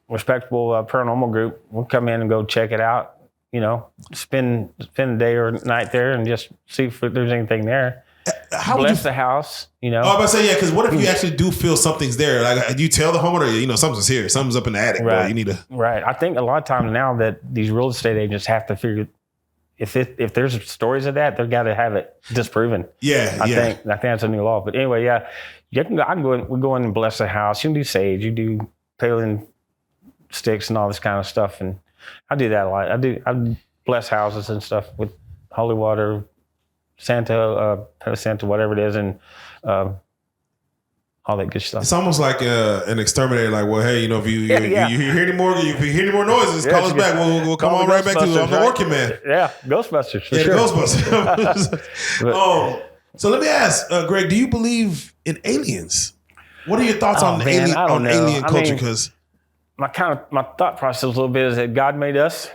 S1: respectable paranormal group. We'll come in and go check it out. You know, spend a day or night there and just see if there's anything there. How bless the house, you know.
S4: Oh, I'm about to say, yeah, because what if you actually do feel something's there? Like, you tell the homeowner, you know, something's here, something's up in the attic.
S1: Right.
S4: Boy, you need to.
S1: Right. I think a lot of times now that these real estate agents have to figure if there's stories of that, they've got to have it disproven.
S4: Yeah,
S1: I think that's a new law. But anyway, yeah, I can go in. We go in and bless the house. You can do sage. You do paling sticks and all this kind of stuff, and I do that a lot. I bless houses and stuff with holy water, Santa, whatever it is, and all that good stuff.
S4: It's almost like an exterminator. Like, well, hey, you know, if you hear any more, noises, call us back. We'll come on right back to you. I'm the working man.
S1: Yeah, Ghostbusters. For sure.
S4: The Ghostbusters. So let me ask, Greg, do you believe in aliens? What are your thoughts on alien culture? Because
S1: my thought process a little bit is that God made us.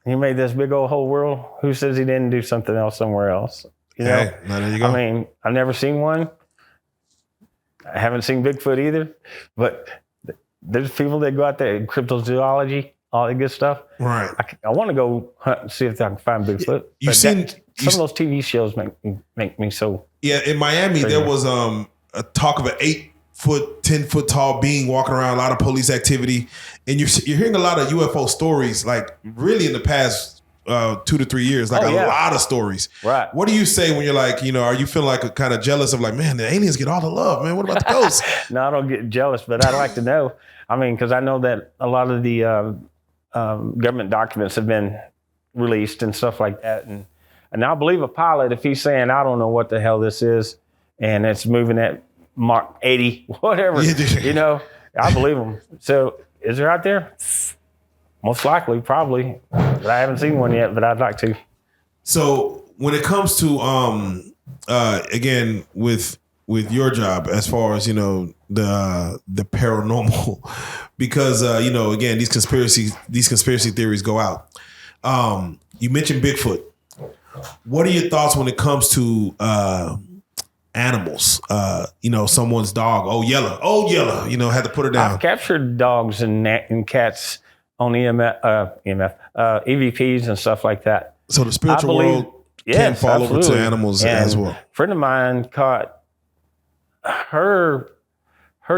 S1: He made this big old whole world. Who says he didn't do something else somewhere else? You know?
S4: Hey, there you go.
S1: I mean, I've never seen one. I haven't seen Bigfoot either, but there's people that go out there, cryptozoology, all that good stuff.
S4: Right.
S1: I want to go hunt and see if I can find Bigfoot. Some of those TV shows make me so.
S4: Yeah, in Miami, crazy. There was a talk of an 8-foot, 10-foot tall being walking around, a lot of police activity. And you're hearing a lot of UFO stories, like really in the past 2 to 3 years, like a lot of stories.
S1: Right.
S4: What do you say when you're like, you know, are you feeling like kind of jealous of like, man, the aliens get all the love, man? What about the ghosts?
S1: No, I don't get jealous, but I'd like to know. I mean, because I know that a lot of the government documents have been released and stuff like that. And I believe a pilot, if he's saying, I don't know what the hell this is, and it's moving at Mach 80, whatever, you know, I believe him. So is there out there? Most likely, probably. But I haven't seen one yet, but I'd like to.
S4: So when it comes to, again, with your job, as far as, you know, the paranormal, because, you know, again, these conspiracy theories go out. You mentioned Bigfoot. What are your thoughts when it comes to animals? You know, someone's dog, old Yella, you know, had to put her down.
S1: I've captured dogs and cats on EVPs and stuff like that.
S4: So the spiritual world can fall over to animals as well. A
S1: friend of mine caught her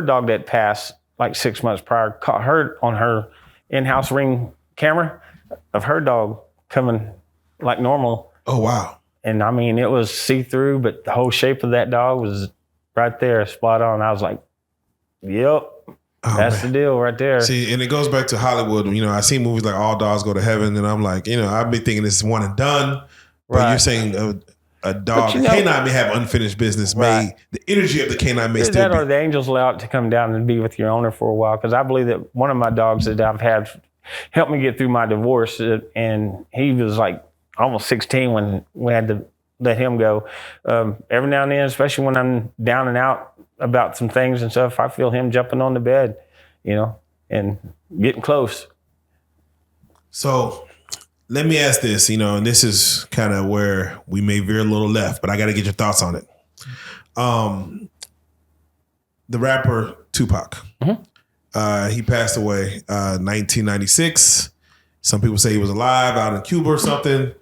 S1: dog that passed like 6 months prior, caught her on her in-house Ring camera of her dog coming like normal.
S4: Oh, wow.
S1: And I mean, it was see-through, but the whole shape of that dog was right there, spot on. I was like, yep. That's the deal right there.
S4: See, and it goes back to Hollywood. You know, I see movies like All Dogs Go to Heaven, and I'm like, you know, I've been thinking this is one and done. But you're saying a dog, a canine may have unfinished business. The energy of the canine may still be.
S1: Or the angels allow it to come down and be with your owner for a while. Because I believe that one of my dogs that I've had helped me get through my divorce, and he was like almost 16 when we had to let him go. Every now and then, especially when I'm down and out about some things and stuff, I feel him jumping on the bed, you know, and getting close.
S4: So let me ask this, you know, and this is kind of where we may veer a little left, but I got to get your thoughts on it. The rapper Tupac, he passed away 1996. Some people say he was alive out in Cuba or something.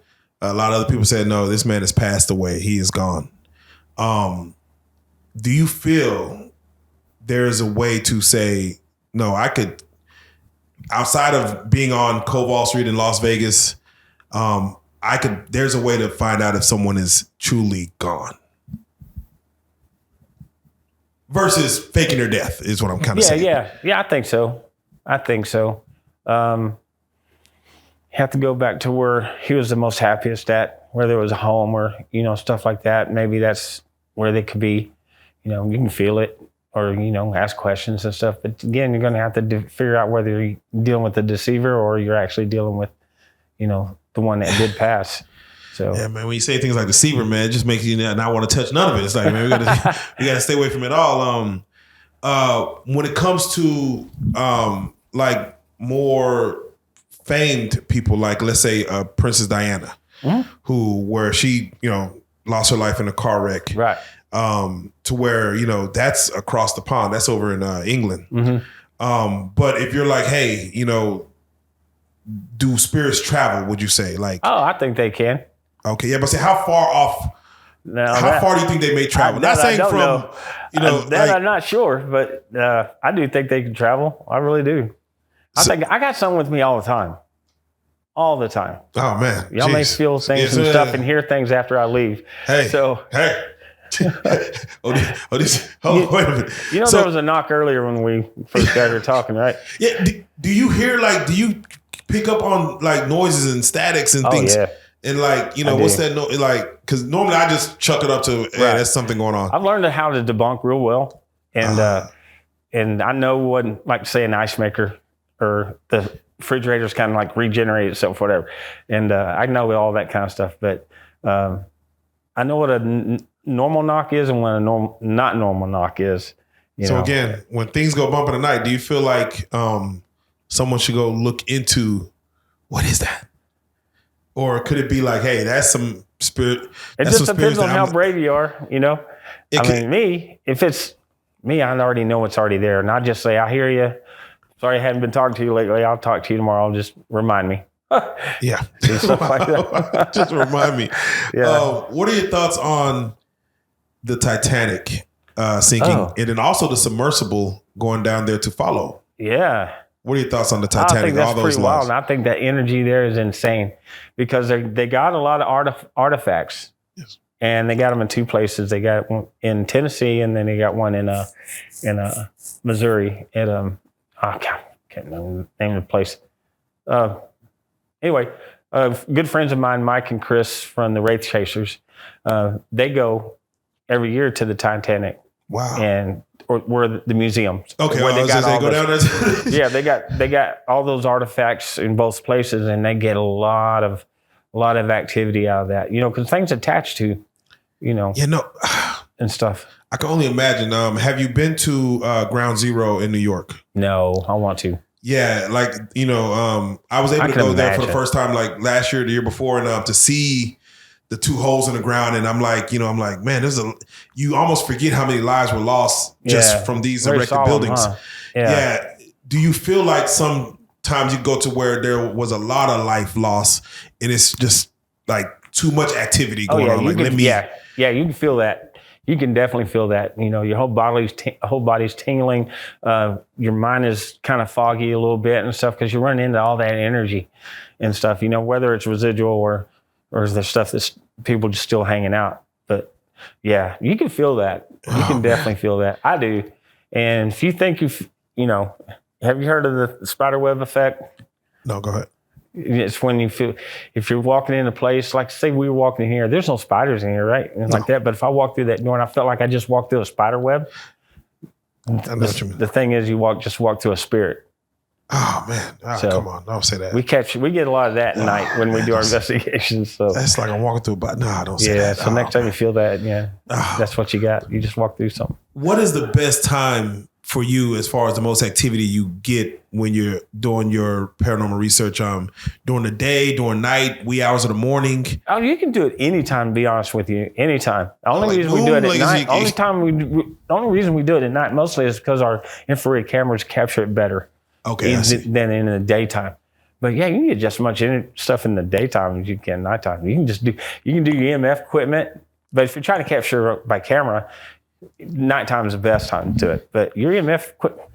S4: A lot of other people said, no, this man has passed away. He is gone. Do you feel there is a way to say, no, I could outside of being on Cobalt Street in Las Vegas, there's a way to find out if someone is truly gone. Versus faking their death is what I'm kind of saying.
S1: Yeah, I think so. You have to go back to where he was the most happiest at, where there was a home or, stuff like that. Maybe that's where they could be. You can feel it or, ask questions and stuff. But again, you're going to have to figure out whether you're dealing with the deceiver or you're actually dealing with, the one that did pass. So
S4: yeah, man, when you say things like deceiver, man, it just makes you not want to touch none of it. It's like, man, we gotta stay away from it all. When it comes to like more famed people, like let's say Princess Diana, where she, lost her life in a car wreck.
S1: Right.
S4: To where, that's across the pond. That's over in England.
S1: Mm-hmm.
S4: But if you're like, hey, do spirits travel, would you say? Like,
S1: oh, I think they can.
S4: Okay, yeah, but say how far off? How far do you think they may travel? Not saying from,
S1: I'm not sure, but I do think they can travel. I really do. I got some with me all the time. All the time.
S4: Oh man,
S1: y'all may feel things and stuff and hear things after I leave.
S4: Hey, wait a minute.
S1: There was a knock earlier when we first started talking, right?
S4: Yeah. Do you hear do you pick up on like noises and statics and things?
S1: Yeah.
S4: And what's that? Because normally I just chuck it up to, hey, there's something going on.
S1: I've learned how to debunk real well, and I know what, like, say, an ice maker or the refrigerator's kind of like regenerate itself, whatever. And I know all that kind of stuff, but I know what a normal knock is and what a not normal knock is.
S4: So again, when things go bump in the night, do you feel like someone should go look into what is that? Or could it be like, hey, that's some spirit?
S1: It just depends on how brave you are, if it's me, I already know it's already there. And I just say, I hear you. Sorry I haven't been talking to you lately. I'll talk to you tomorrow. Just remind me.
S4: Yeah.
S1: Stuff like that.
S4: Just remind me.
S1: Yeah.
S4: What are your thoughts on the Titanic sinking and then also the submersible going down there to follow?
S1: Yeah.
S4: What are your thoughts on the Titanic?
S1: I think that's
S4: all those
S1: pretty wild. And I think that energy there is insane because they got a lot of artifacts. Yes. And they got them in two places. They got one in Tennessee and then they got one in Missouri at I can't remember the name of the place. Anyway, good friends of mine, Mike and Chris from the Wraith Chasers, they go every year to the Titanic.
S4: Wow.
S1: And or the museum.
S4: Okay,
S1: where
S4: they go down there.
S1: Yeah, they got all those artifacts in both places, and they get a lot of activity out of that. Because things attached to, and stuff.
S4: I can only imagine. Have you been to Ground Zero in New York?
S1: No, I want to.
S4: Yeah, I was able to go there for the first time last year, the year before, and to see the two holes in the ground, and I'm like, man, you almost forget how many lives were lost just from these
S1: very
S4: erected
S1: solemn,
S4: buildings.
S1: Huh?
S4: Yeah. Do you feel like sometimes you go to where there was a lot of life lost, and it's just like too much activity going on?
S1: Yeah, you can feel that. You can definitely feel that. Your whole body's tingling. Your mind is kind of foggy a little bit and stuff because you're running into all that energy and stuff. Whether it's residual or is there stuff that's people just still hanging out. But yeah, you can feel that. You can definitely feel that. I do. And if you think have you heard of the spider web effect?
S4: No, go ahead.
S1: It's when you feel, if you're walking in a place, like say we were walking in here, there's no spiders in here, right? And like that. But if I walk through that door and I felt like I just walked through a spider web, the thing is you just walk through a spirit.
S4: Oh man! Come on! Don't say that.
S1: We get a lot of that at night when we do our investigations. So
S4: that's like I'm walking through, but no, don't say that.
S1: So next time you feel that, that's what you got. You just walk through something.
S4: What is the best time for you as far as the most activity you get when you're doing your paranormal research? During the day, during night, wee hours of the morning?
S1: Oh, you can do it anytime. To be honest with you, anytime. The only reason we do it at night. The only reason we do it at night mostly is because our infrared cameras capture it better.
S4: Okay,
S1: than in the daytime. But yeah, you can get just as much stuff in the daytime as you can nighttime. You can do EMF equipment, but if you're trying to capture by camera, nighttime is the best time to do it. But your EMF equipment,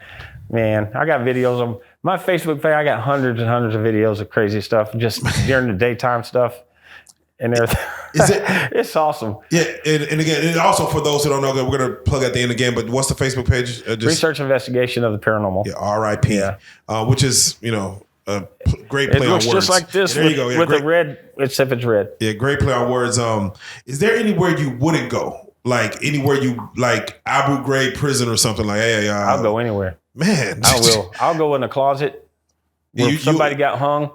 S1: man, I got videos of My Facebook page, I got hundreds and hundreds of videos of crazy stuff, just during the daytime stuff and everything.
S4: Is it?
S1: It's awesome.
S4: Yeah, and again, and also for those who don't know, we're gonna plug at the end again. But what's the Facebook page?
S1: Research Investigation of the Paranormal.
S4: Yeah, R.I.P.
S1: Yeah.
S4: Which is a great play
S1: it
S4: on
S1: looks
S4: words.
S1: just like this
S4: there you go. Yeah,
S1: with
S4: great,
S1: the red. It's if it's red.
S4: Yeah, great play on words. Is there anywhere you wouldn't go? Like anywhere you like Abu Ghraib prison or something like? Hey,
S1: I'll go anywhere.
S4: Man,
S1: I will. I'll go in the closet. Where somebody got hung.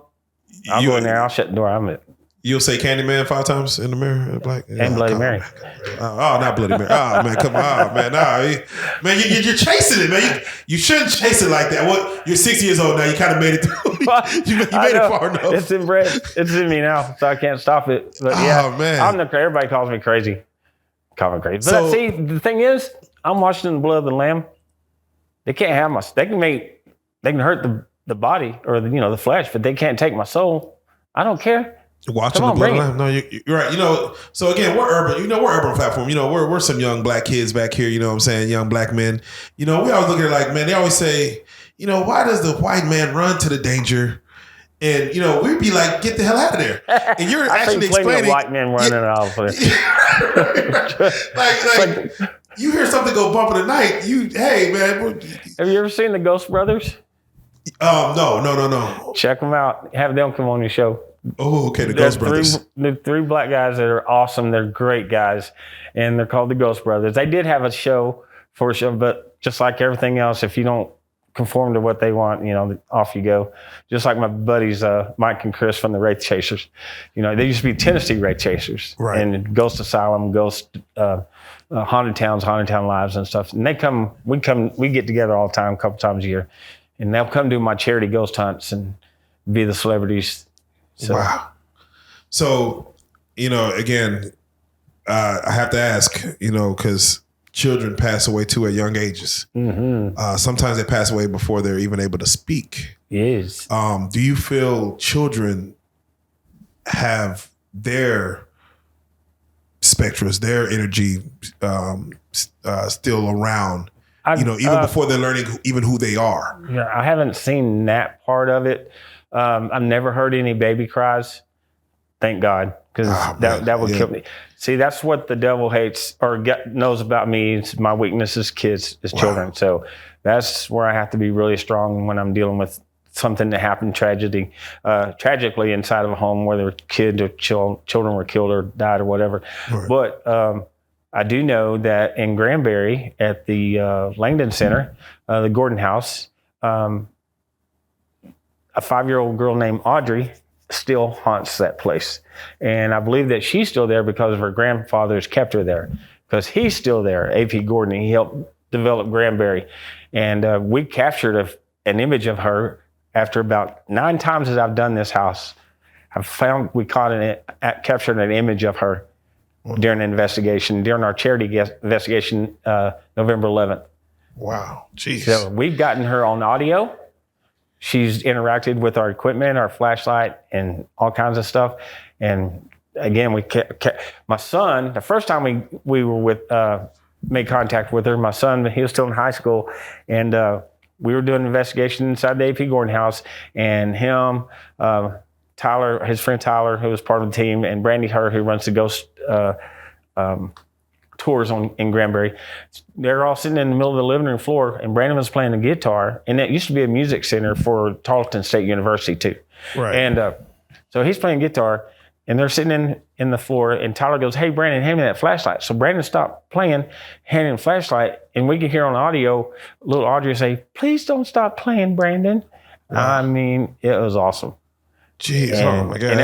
S1: I'll go in there. I'll shut the door. I'm it.
S4: You'll say Candyman 5 times in the mirror, black
S1: and Bloody Mary.
S4: Not Bloody Mary. Oh man, come on, man. Man, you're chasing it, man. You shouldn't chase it like that. What? You're 60 years old now. You kind of made it through. you made it far enough.
S1: It's inbred. It's in me now, so I can't stop it. But yeah,
S4: man.
S1: Everybody calls me crazy. Call me crazy. But
S4: So,
S1: see, the thing is, I'm watching the blood of the lamb. They can't have my. They can hurt the body or the flesh, but they can't take my soul. I don't care.
S4: Watching the blood of the lamb. No, you're right. So again, we're urban. We're urban platform. We're some young black kids back here. You know what I'm saying? Young black men. We always look at it like, man. They always say, why does the white man run to the danger? And we'd be like, get the hell out of there. And you're actually explaining
S1: white men running out of there.
S4: like you hear something go bump in the night. Hey man.
S1: Have you ever seen the Ghost Brothers?
S4: No.
S1: Check them out. Have them come on your show.
S4: Oh, okay. The Ghost Brothers.
S1: They're 3 black guys that are awesome. They're great guys, and they're called the Ghost Brothers. They did have a show, but just like everything else, if you don't conform to what they want, off you go. Just like my buddies, Mike and Chris from the Wraith Chasers. They used to be Tennessee Wraith Chasers,
S4: right?
S1: And Ghost Asylum, Ghost Haunted Towns, Haunted Town Lives, and stuff. And we get together all the time, a couple times a year, and they'll come do my charity ghost hunts and be the celebrities. So. Wow.
S4: So, again, I have to ask, because children pass away too at young ages.
S1: Mm-hmm.
S4: Sometimes they pass away before they're even able to speak.
S1: Yes.
S4: Do you feel children have their spectrums, their energy still around, even before they're learning even who they are?
S1: Yeah, I haven't seen that part of it. I've never heard any baby cries. Thank God, because that would kill me. See, that's what the devil hates or knows about me. It's my weakness is kids, is children. So that's where I have to be really strong when I'm dealing with something that happened tragically inside of a home where the kid or children were killed or died or whatever. Right. But I do know that in Granbury at the Langdon Center, the Gordon House, a 5-year-old girl named Audrey still haunts that place. And I believe that she's still there because of her grandfather's kept her there, because he's still there, A.P. Gordon. He helped develop Granbury. And we captured an image of her after about 9 times as I've done this house. We captured an image of her during an investigation, during our charity investigation, November 11th.
S4: Wow. Jeez.
S1: So we've gotten her on audio. She's interacted with our equipment, our flashlight, and all kinds of stuff. And again, my son, the first time we were made contact with her, my son, he was still in high school, and we were doing an investigation inside the A.P. Gordon house, and him, Tyler, his friend Tyler, who was part of the team, and Brandy Herr, who runs the ghost tours in Granbury. They're all sitting in the middle of the living room floor, and Brandon was playing the guitar, and it used to be a music center for Tarleton State University too.
S4: Right.
S1: And so he's playing guitar, and they're sitting in the floor, and Tyler goes, "Hey, Brandon, hand me that flashlight." So Brandon stopped playing, handing him the flashlight, and we could hear on the audio little Audrey say, "Please don't stop playing, Brandon." Wow. I mean, it was awesome.
S4: Jeez, oh my God.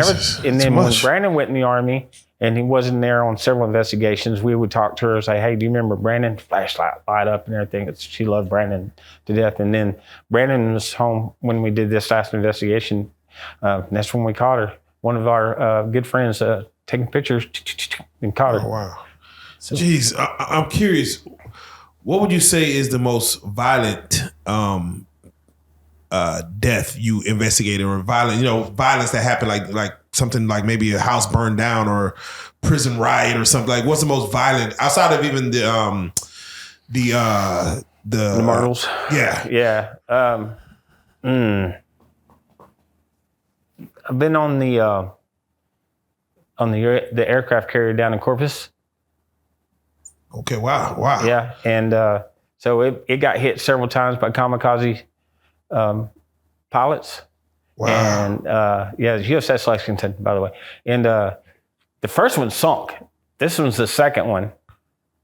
S1: And then when Brandon went in the Army and he wasn't there on several investigations, we would talk to her and say, "Hey, do you remember Brandon?" Flashlight light up and everything. She loved Brandon to death. And then Brandon was home when we did this last investigation. That's when we caught her. One of our good friends taking pictures and caught her.
S4: Oh, wow. So, jeez, I'm curious. What would you say is the most violent death you investigated, or violence that happened, like something like maybe a house burned down or prison riot or something? Like, what's the most violent outside of even the
S1: Myrtles?
S4: Yeah.
S1: I've been on the aircraft carrier down in Corpus.
S4: Okay, wow.
S1: Yeah, and so it got hit several times by kamikaze pilots.
S4: Wow.
S1: And it's USS Lexington, by the way. And the first one sunk. This one's the second one,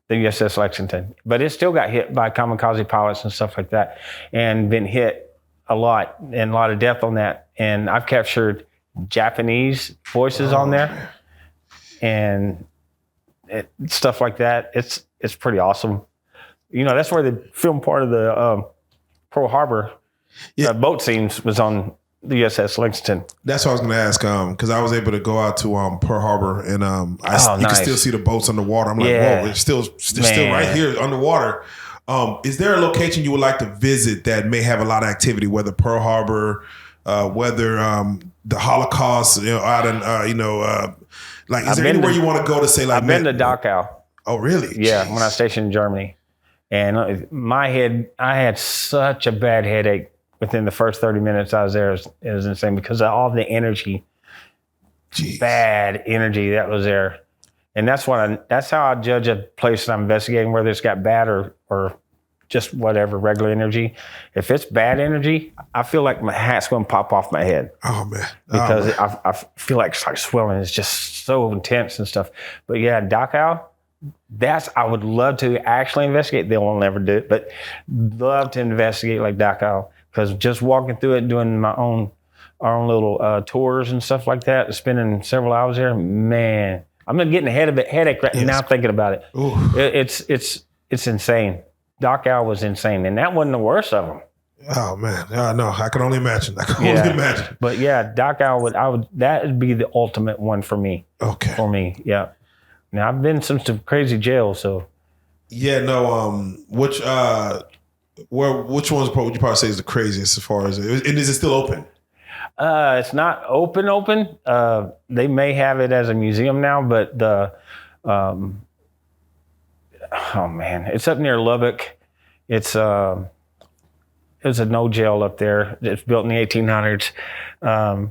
S1: the USS Lexington. But it still got hit by kamikaze pilots and stuff like that, and been hit a lot, and a lot of death on that. And I've captured Japanese voices on there, and stuff like that. It's pretty awesome. You know, that's where they filmed part of the Pearl Harbor boat scenes was on the USS Lexington.
S4: That's what I was going to ask, because I was able to go out to Pearl Harbor, and you can still see the boats underwater. I'm like, whoa, it's still right here underwater. Is there a location you would like to visit that may have a lot of activity, whether Pearl Harbor, whether the Holocaust, out in, like, is there anywhere you want to go to say, like,
S1: I've been to Dachau.
S4: Oh, really?
S1: Yeah, when I was stationed in Germany. And my head, I had such a bad headache within the first 30 minutes I was there. It was insane because of all the energy, bad energy that was there. And that's how I judge a place that I'm investigating, whether it's got bad or just whatever, regular energy. If it's bad energy, I feel like my hat's going to pop off my head.
S4: Oh, man.
S1: Because I feel like it's like swelling. It's just so intense and stuff. But yeah, Dachau, I would love to actually investigate. They won't never do it, but love to investigate like Dachau, because just walking through it, doing our own little tours and stuff like that, spending several hours there, man, I'm getting a headache right now thinking about it. It's insane. Dachau was insane, and that wasn't the worst of them.
S4: Oh man, no, I can only imagine. Imagine.
S1: But yeah, Dachau that would be the ultimate one for me.
S4: Okay.
S1: For me, yeah. Now I've been in some crazy jails, so.
S4: Yeah, no. Which ones would you probably say is the craziest as far as and is it still open?
S1: It's not open. They may have it as a museum now, but oh man, it's up near Lubbock. It's a no jail up there. It's built in the 1800s. I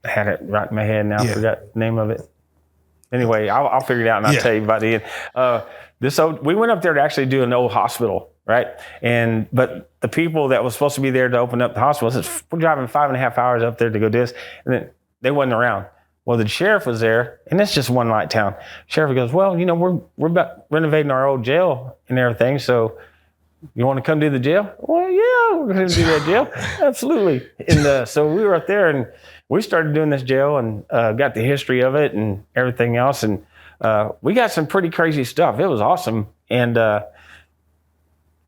S1: had it right in my head now. I forgot the name of it. Anyway, I'll figure it out and I'll tell you about the end. We went up there to actually do an old hospital, right? But the people that was supposed to be there to open up the hospital said, we're driving 5.5 hours up there to go do this. And then they wasn't around. Well, the sheriff was there, and it's just one light town. Sheriff goes, well, we're about renovating our old jail and everything, so you want to come do the jail? Well, yeah, we're going to do that jail. Absolutely. And so we were up there, and we started doing this jail and got the history of it and everything else. And we got some pretty crazy stuff. It was awesome. And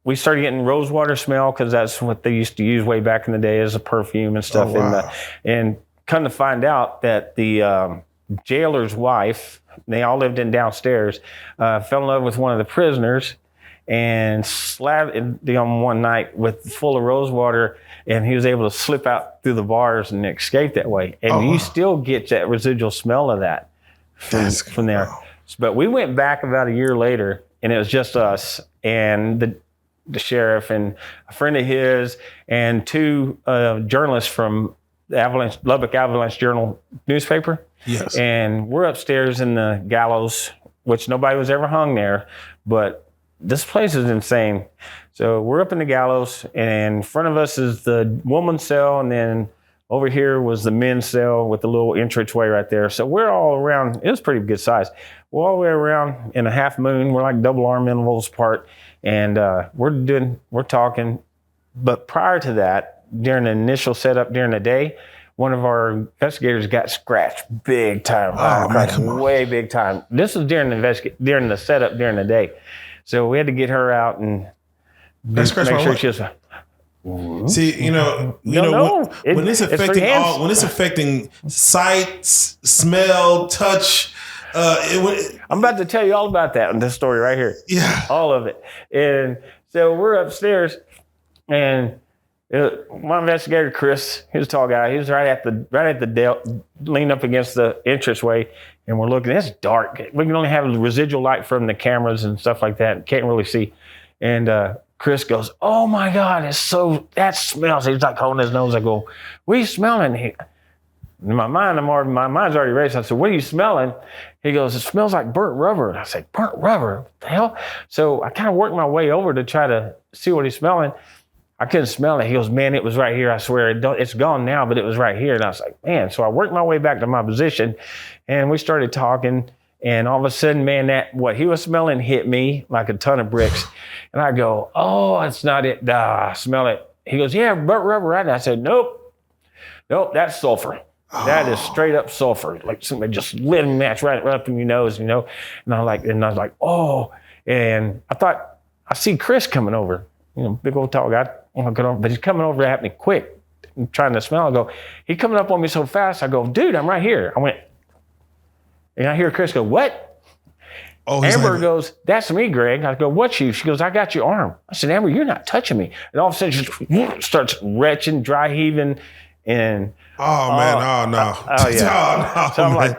S1: we started getting rosewater smell because that's what they used to use way back in the day as a perfume and stuff.
S4: Oh, wow.
S1: And come to find out that the jailer's wife, they all lived in downstairs, fell in love with one of the prisoners and slapped him one night full of rosewater, and he was able to slip out through the bars and escape that way. And you still get that residual smell of that from there. Wow. But we went back about a year later, and it was just us and the sheriff and a friend of his and two journalists from the Lubbock Avalanche Journal newspaper.
S4: Yes. And
S1: we're upstairs in the gallows, which nobody was ever hung there, but this place is insane. So we're up in the gallows, and in front of us is the woman's cell, and then over here was the men's cell with the little entranceway right there. So we're all around. It was pretty good size. We're all the way around in a half moon. We're like double arm intervals apart, and we're talking. But prior to that, during the initial setup during the day, one of our investigators got scratched big time. Way big time. This was during the setup during the day. So we had to get her out and make sure she was.
S4: See, when it's affecting sight, smell, touch.
S1: I'm about to tell you all about that in this story right here.
S4: Yeah,
S1: all of it. And so we're upstairs, and my investigator Chris, he was a tall guy. He was right at the leaned up against the entranceway, and we're looking. It's dark. We can only have residual light from the cameras and stuff like that. Can't really see. And Chris goes, "Oh my God, that smells." He's like holding his nose. I go, "What are you smelling?" In my mind, my mind's already racing. I said, "What are you smelling?" He goes, "It smells like burnt rubber." And I said, "Burnt rubber? What the hell?" So I kind of worked my way over to try to see what he's smelling. I couldn't smell it. He goes, "Man, it was right here. I swear, it's gone now, but it was right here." And I was like, "Man." So I worked my way back to my position, and we started talking. And all of a sudden, man, what he was smelling hit me like a ton of bricks. And I go, "Oh, it's not it. I smell it." He goes, "Yeah, burnt rubber, right?" And I said, Nope, that's sulfur. That is straight up sulfur. Like somebody just lit a match right up in your nose, And I was like, "Oh." And I thought, I see Chris coming over, big old tall guy. But he's coming over at me quick, trying to smell. I go, he coming up on me so fast. I go, "Dude, I'm right here." I went, and I hear Chris go, "What?"
S4: Oh,
S1: Amber goes, "That's me, Greg." I go, "What you?" She goes, "I got your arm." I said, "Amber, you're not touching me." And all of a sudden, she just starts retching, dry heaving, and
S4: oh man, oh no,
S1: oh yeah.
S4: Oh, no,
S1: so I'm
S4: man.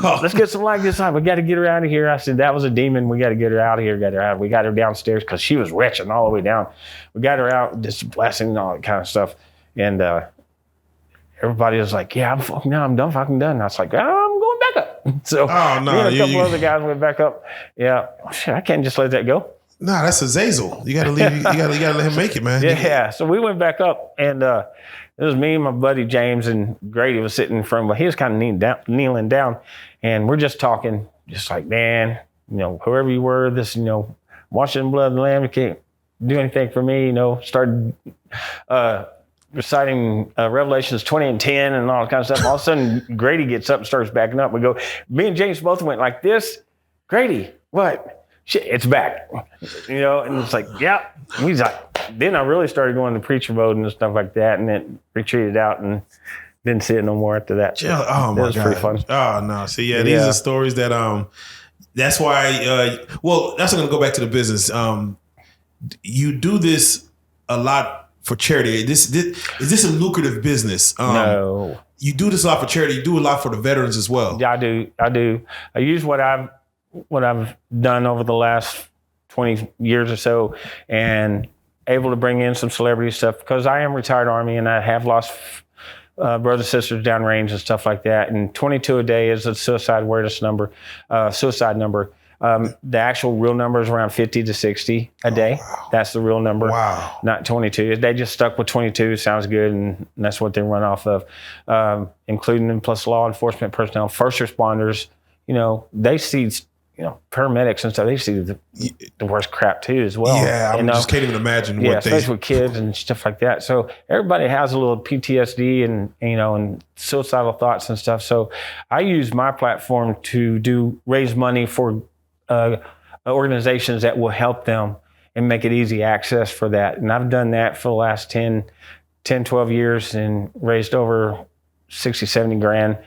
S1: like, "Let's get some light this time. We got to get her out of here." I said, "That was a demon. We got to get her out of here. Get her out." We got her downstairs because she was retching all the way down. We got her out, just blasting and all that kind of stuff, and everybody was like, "Yeah, I'm done, fucking done." And I was like, "I'm going back up." So me and a couple other guys went back up. Yeah, shit, I can't just let that go.
S4: Nah, that's Azazel. You gotta leave. You gotta let him make it, man.
S1: Yeah. So we went back up, and it was me and my buddy James, and Grady was sitting in front, but he was kind of kneeling down, and we're just talking, just like, "Man, whoever you were, this, washing the blood of the Lamb, you can't do anything for me." Started reciting Revelations 20 and 10 and all that kind of stuff. All of a sudden, Grady gets up and starts backing up. We go, me and James both went like this. "Grady, what?" "Shit, it's back." And it's like, "Yeah." And he's like, then I really started going to preacher mode and stuff like that, and then retreated out and didn't see it no more after that.
S4: Oh my God.
S1: It was pretty fun.
S4: Oh no. See, yeah, these are stories that that's why that's gonna go back to the business. You do this a lot for charity. Is this a lucrative business?
S1: No.
S4: You do this a lot for charity. You do a lot for the veterans as well.
S1: Yeah, I do. I use what I've done over the last 20 years or so, and able to bring in some celebrity stuff, because I am retired Army and I have lost brothers, sisters downrange and stuff like that. And 22 a day is a suicide awareness number, suicide number. The actual real number is around 50 to 60 a day. Wow. That's the real number.
S4: Wow.
S1: Not 22. They just stuck with 22. Sounds good, and that's what they run off of, including them plus law enforcement personnel, first responders. They see, paramedics and stuff. They see the worst crap too as well.
S4: Yeah, I just can't even imagine what
S1: especially with kids and stuff like that. So everybody has a little PTSD and suicidal thoughts and stuff. So I use my platform to raise money for organizations that will help them and make it easy access for that. And I've done that for the last 10, 12 years and raised over 60, 70 grand,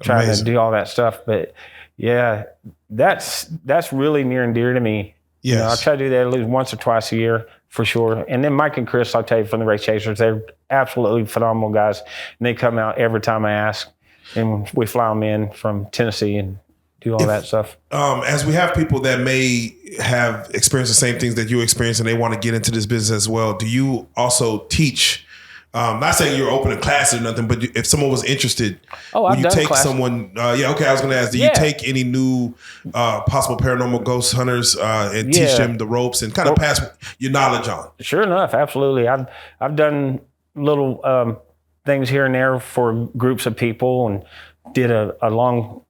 S1: trying to do all that stuff. But yeah, that's really near and dear to me.
S4: Yes.
S1: I try to do that at least once or twice a year for sure. And then Mike and Chris, I'll tell you, from the Race Chasers, they're absolutely phenomenal guys. And they come out every time I ask. And we fly them in from Tennessee and do all that stuff.
S4: As we have people that may have experienced the same things that you experienced and they want to get into this business as well, do you also teach? Not saying you're opening classes or nothing, but if someone was interested, would you take someone? I was going to ask, do you take any new possible paranormal ghost hunters and teach them the ropes and kind of pass your knowledge on? Sure
S1: enough, absolutely. I've done little things here and there for groups of people, and did a long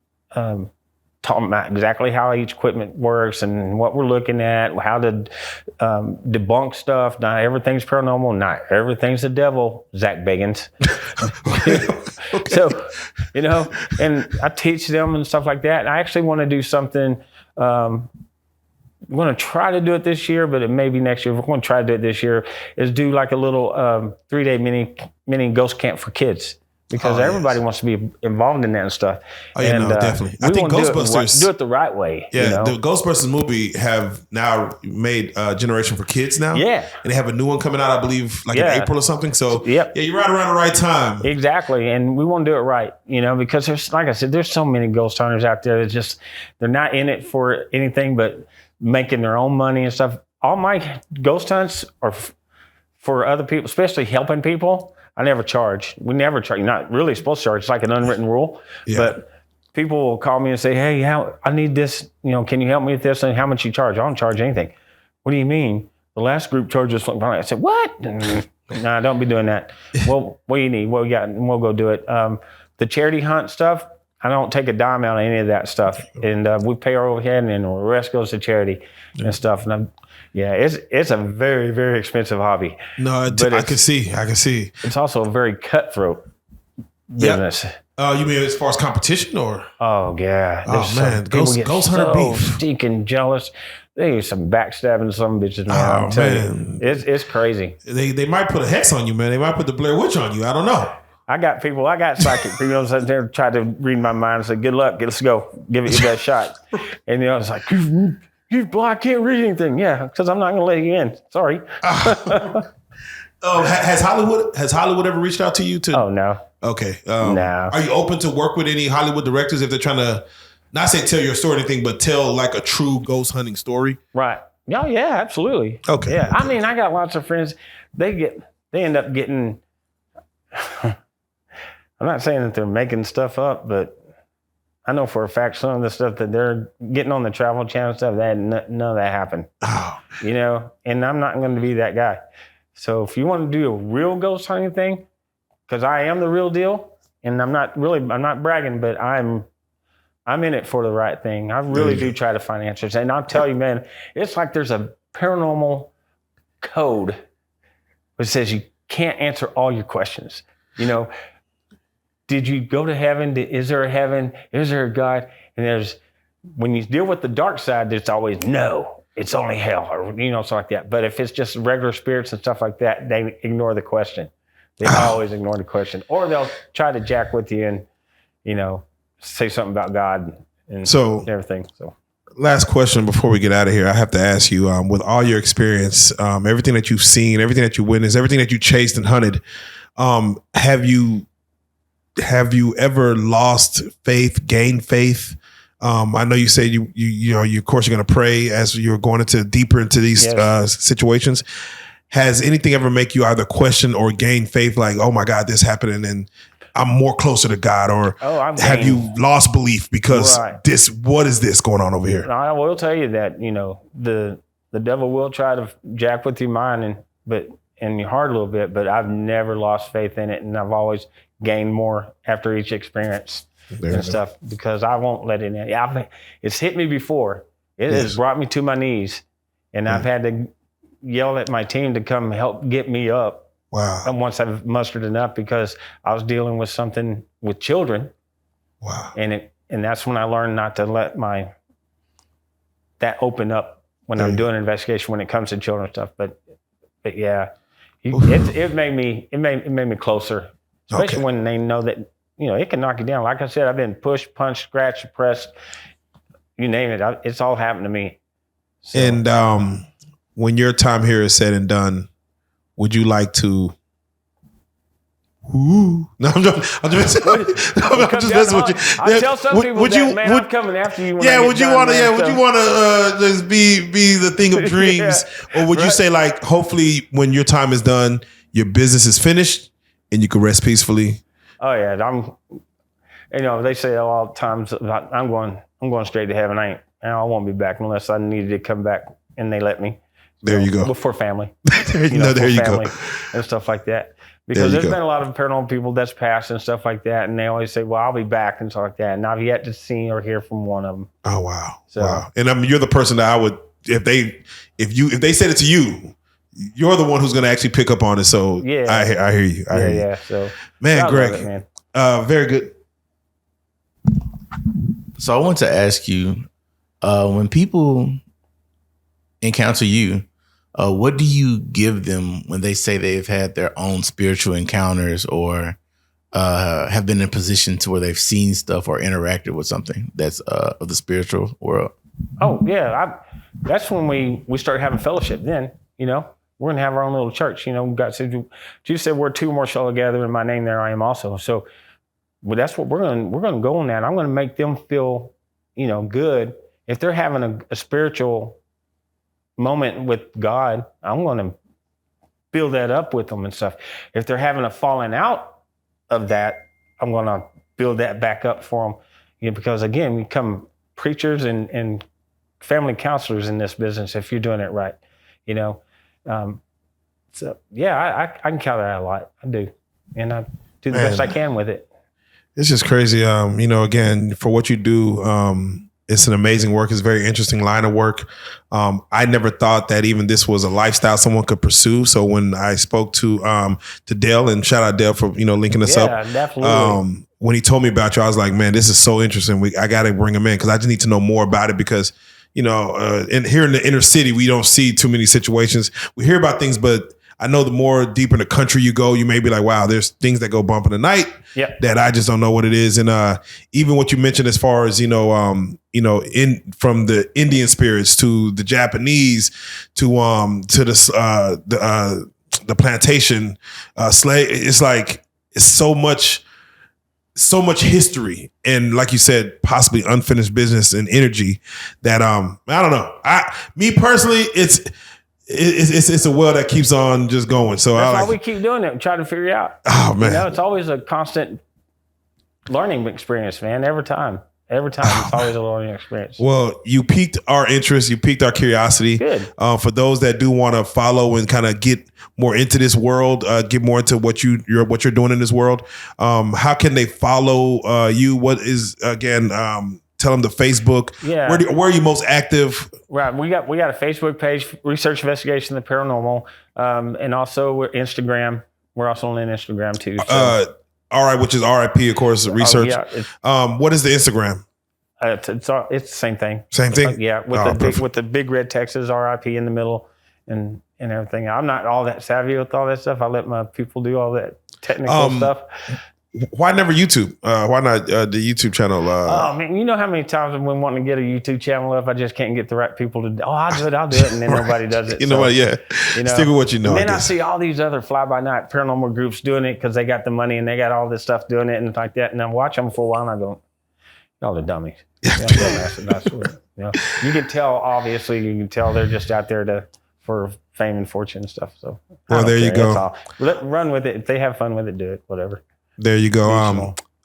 S1: talking about exactly how each equipment works and what we're looking at, how to debunk stuff. Not everything's paranormal, not everything's the devil, Zach Bagans. Okay. So, and I teach them and stuff like that. And I actually want to do something. I'm going to try to do it this year, but it may be next year. We're going to try to do it this year, is do like a little 3-day mini ghost camp for kids. Because everybody wants to be involved in that and stuff.
S4: Oh yeah,
S1: and,
S4: definitely. I think Ghostbusters
S1: do it the right way.
S4: Yeah, the Ghostbusters movie have now made a generation for kids now.
S1: Yeah,
S4: and they have a new one coming out, I believe, in April or something. So yeah, you're right around the right time.
S1: Exactly, and we want to do it right. Because there's, like I said, there's so many ghost hunters out there that they're not in it for anything but making their own money and stuff. all my ghost hunts are for other people, especially helping people. I never charge. We never charge. You're not really supposed to charge. It's like an unwritten rule.
S4: Yeah.
S1: But people will call me and say, hey, I need this. Can you help me with this? And how much you charge? I don't charge anything. What do you mean? The last group charges something. I said, what? Nah, don't be doing that. Well, what do you need? What we got? And we'll go do it. The charity hunt stuff, I don't take a dime out of any of that stuff. And we pay our overhead, and then the rest goes to charity and stuff. And it's a very, very expensive hobby.
S4: No, I can see.
S1: It's also a very cutthroat business.
S4: You mean as far as competition or?
S1: Oh, yeah.
S4: Oh, man. Ghost hunter beef.
S1: Stinking jealous. There's some backstabbing some bitches, man.
S4: Oh, man.
S1: It's crazy.
S4: They might put a hex on you, man. They might put the Blair Witch on you. I don't know.
S1: I got psychic people sitting there try to read my mind and say, good luck, let's go. Give it your best shot. And it's like, you blind, can't read anything. Yeah, because I'm not going to let you in. Sorry.
S4: Has Hollywood ever reached out to you?
S1: Oh, no.
S4: Okay.
S1: No.
S4: Are you open to work with any Hollywood directors if they're trying to, not say tell your story or anything, but tell like a true ghost hunting story?
S1: Right. Oh, yeah, absolutely.
S4: Okay.
S1: Yeah.
S4: Okay.
S1: I mean, I got lots of friends. They end up getting, I'm not saying that they're making stuff up, but I know for a fact some of the stuff that they're getting on the Travel Channel stuff, none of that happened.
S4: Oh.
S1: And I'm not going to be that guy. So if you want to do a real ghost hunting thing, because I am the real deal, and I'm not bragging, but I'm in it for the right thing. I really do try to find answers. And I'll tell you, man, it's like there's a paranormal code which says you can't answer all your questions. Did you go to heaven? Is there a heaven? Is there a God? And when you deal with the dark side, there's always no, it's only hell, or stuff like that. But if it's just regular spirits and stuff like that, they ignore the question. They always ignore the question, or they'll try to jack with you and say something about God and everything. So,
S4: last question before we get out of here, I have to ask you: with all your experience, everything that you've seen, everything that you witnessed, everything that you chased and hunted, have you ever lost faith, gained faith? I know you said you of course you're going to pray as you're going deeper into these situations. Has anything ever make you either question or gain faith? Like, oh my God, this happened, and I'm more closer to God, or have you lost belief because what is this going on over here?
S1: I will tell you that the devil will try to jack with your mind and your heart a little bit, but I've never lost faith in it, and I've always gained more after each experience and stuff, because I won't let it in. It's hit me before. It has brought me to my knees, and I've had to yell at my team to come help get me up.
S4: Wow.
S1: And once I've mustered enough, because I was dealing with something with children.
S4: Wow.
S1: And that's when I learned not to let that open up when I'm doing an investigation when it comes to children stuff. But yeah, it made me closer, especially when they know that it can knock you down. Like I said, I've been pushed, punched, scratched, pressed, you name it. It's all happened to me. So,
S4: and when your time here is said and done, would you like to? No, I'm just messing with you.
S1: I tell some people I'm coming after you.
S4: Would you want to just be the thing of dreams, or would you say like, hopefully, when your time is done, your business is finished and you can rest peacefully?
S1: Oh yeah, they say all the times I'm going straight to heaven. I won't be back unless I needed to come back and they let me.
S4: There you go.
S1: Before family.
S4: There you go.
S1: And stuff like that. Because there's been a lot of paranormal people that's passed and stuff like that, and they always say, well, I'll be back and stuff like that. And I've yet to see or hear from one of them.
S4: Oh, wow. Wow. And you're the person that I would, if they said it to you, you're the one who's going to actually pick up on it. So yeah, I hear you. I hear you.
S1: Yeah. So,
S4: man, Greg, very good.
S5: So I want to ask you, when people encounter you, what do you give them when they say they've had their own spiritual encounters or have been in a position to where they've seen stuff or interacted with something that's of the spiritual world?
S1: Oh, yeah. That's when we start having fellowship then, We're going to have our own little church. Jesus said, where two more shall gather in my name, there I am also. So that's what we're going to go on that. I'm going to make them feel, good. If they're having a spiritual moment with God, I'm going to build that up with them and stuff. If they're having a falling out of that, I'm going to build that back up for them. You know, because again, we become preachers and family counselors in this business if you're doing it right. You know, so yeah, I can count that a lot. I do, and I do the best I can with it.
S4: It's just crazy. You know, again, for what you do, it's an amazing work. It's a very interesting line of work. I never thought that even this was a lifestyle someone could pursue. So when I spoke to Dale, and shout out Dale for, you know, linking us up.
S1: Yeah, definitely.
S4: When he told me about you, I was like, man, this is so interesting. I got to bring him in because I just need to know more about it because, you know, here in the inner city, we don't see too many situations. We hear about things, but I know the more deep in the country you go, you may be like, wow, there's things that go bump in the night that I just don't know what it is. And even what you mentioned as far as, from the Indian spirits to the Japanese to the plantation slave, it's like, it's so much history and, like you said, possibly unfinished business and energy that I don't know. Me personally, it's a well that keeps on just going. So
S1: that's why we keep doing it and try to figure it out.
S4: Oh man,
S1: you know, it's always a constant learning experience, man. Every time, it's always a learning experience.
S4: Well, you piqued our interest. You piqued our curiosity.
S1: Good.
S4: For those that do want to follow and kind of get more into this world, get more into what you're doing in this world, how can they follow you? What is, again, tell them the Facebook.
S1: Yeah.
S4: Where are you most active?
S1: Right. We got a Facebook page, Research Investigation of the Paranormal, and also we're Instagram. We're also on Instagram too. So.
S4: Which is RIP, of course, research. What is the Instagram?
S1: It's the same thing.
S4: Same thing?
S1: With the big red text is RIP in the middle and everything. I'm not all that savvy with all that stuff. I let my people do all that technical stuff.
S4: Why never YouTube? Why not the YouTube channel?
S1: Oh man, you know how many times I've been wanting to get a YouTube channel up, I just can't get the right people to. I'll do it, and then nobody does it.
S4: You know what? Yeah, stick with what you know.
S1: And then I see all these other fly-by-night paranormal groups doing it because they got the money and they got all this stuff doing it and like that. And I watch them for a while and I go, y'all are dummies. You can tell. Obviously, you can tell they're just out there for fame and fortune and stuff. So
S4: well, there you go.
S1: Run with it. If they have fun with it, do it. Whatever.
S4: There you go.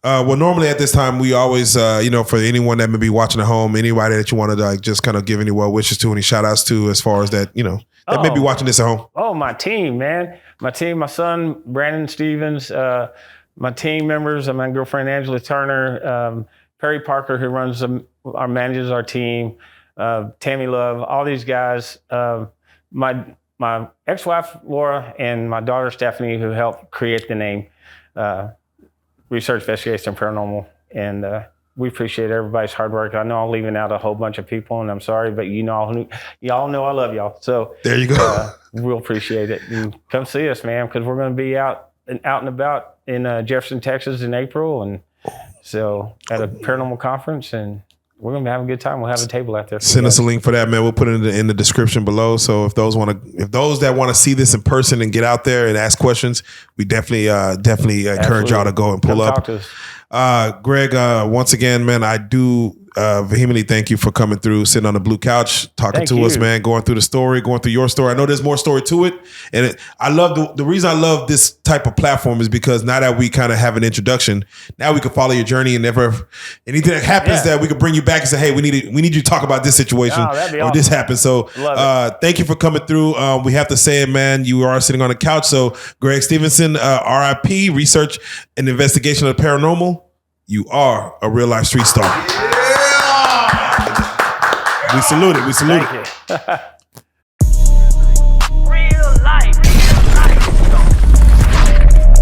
S4: Well, normally at this time, we always, for anyone that may be watching at home, anybody that you want to just kind of give any well wishes to, any shout outs to, as far as that, that may be watching this at home. Oh, my team, man. My team, my son, Brandon Stevens, my team members, my girlfriend, Angela Turner, Perry Parker, who manages our team, Tammy Love, all these guys, my ex-wife, Laura, and my daughter, Stephanie, who helped create the name. Research Investigation Paranormal, and we appreciate everybody's hard work. I know I'm leaving out a whole bunch of people, and I'm sorry, but y'all know I love y'all. So there you go.
S1: We'll appreciate it, and come see us, man, because we're going to be out and about in Jefferson, Texas, in April, and so at a paranormal conference, and we're going to have a good time. We'll have a table out there.
S4: Send us a link for that, man. We'll put it in the description below. So if those that want to see this in person and get out there and ask questions, we definitely encourage y'all to go and pull up.
S1: Talk to us.
S4: Greg, once again, man, I do vehemently thank you for coming through, sitting on the blue couch, talking to us, man, going through your story. I know there's more story to it. And I love the reason I love this type of platform is because now that we kind of have an introduction, now we can follow your journey, and anything that happens that we can bring you back and say, hey, we need you to talk about this situation or this happened. So thank you for coming through. We have to say it, man, you are sitting on the couch. So Greg Stevenson, RIP, Research and Investigation of the Paranormal. You are a real life street star. We salute it.
S1: Thank you.
S2: Real life.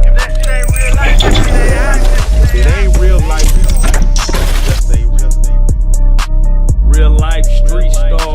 S2: If that shit ain't real life,
S3: It ain't real life. Just a real life street star.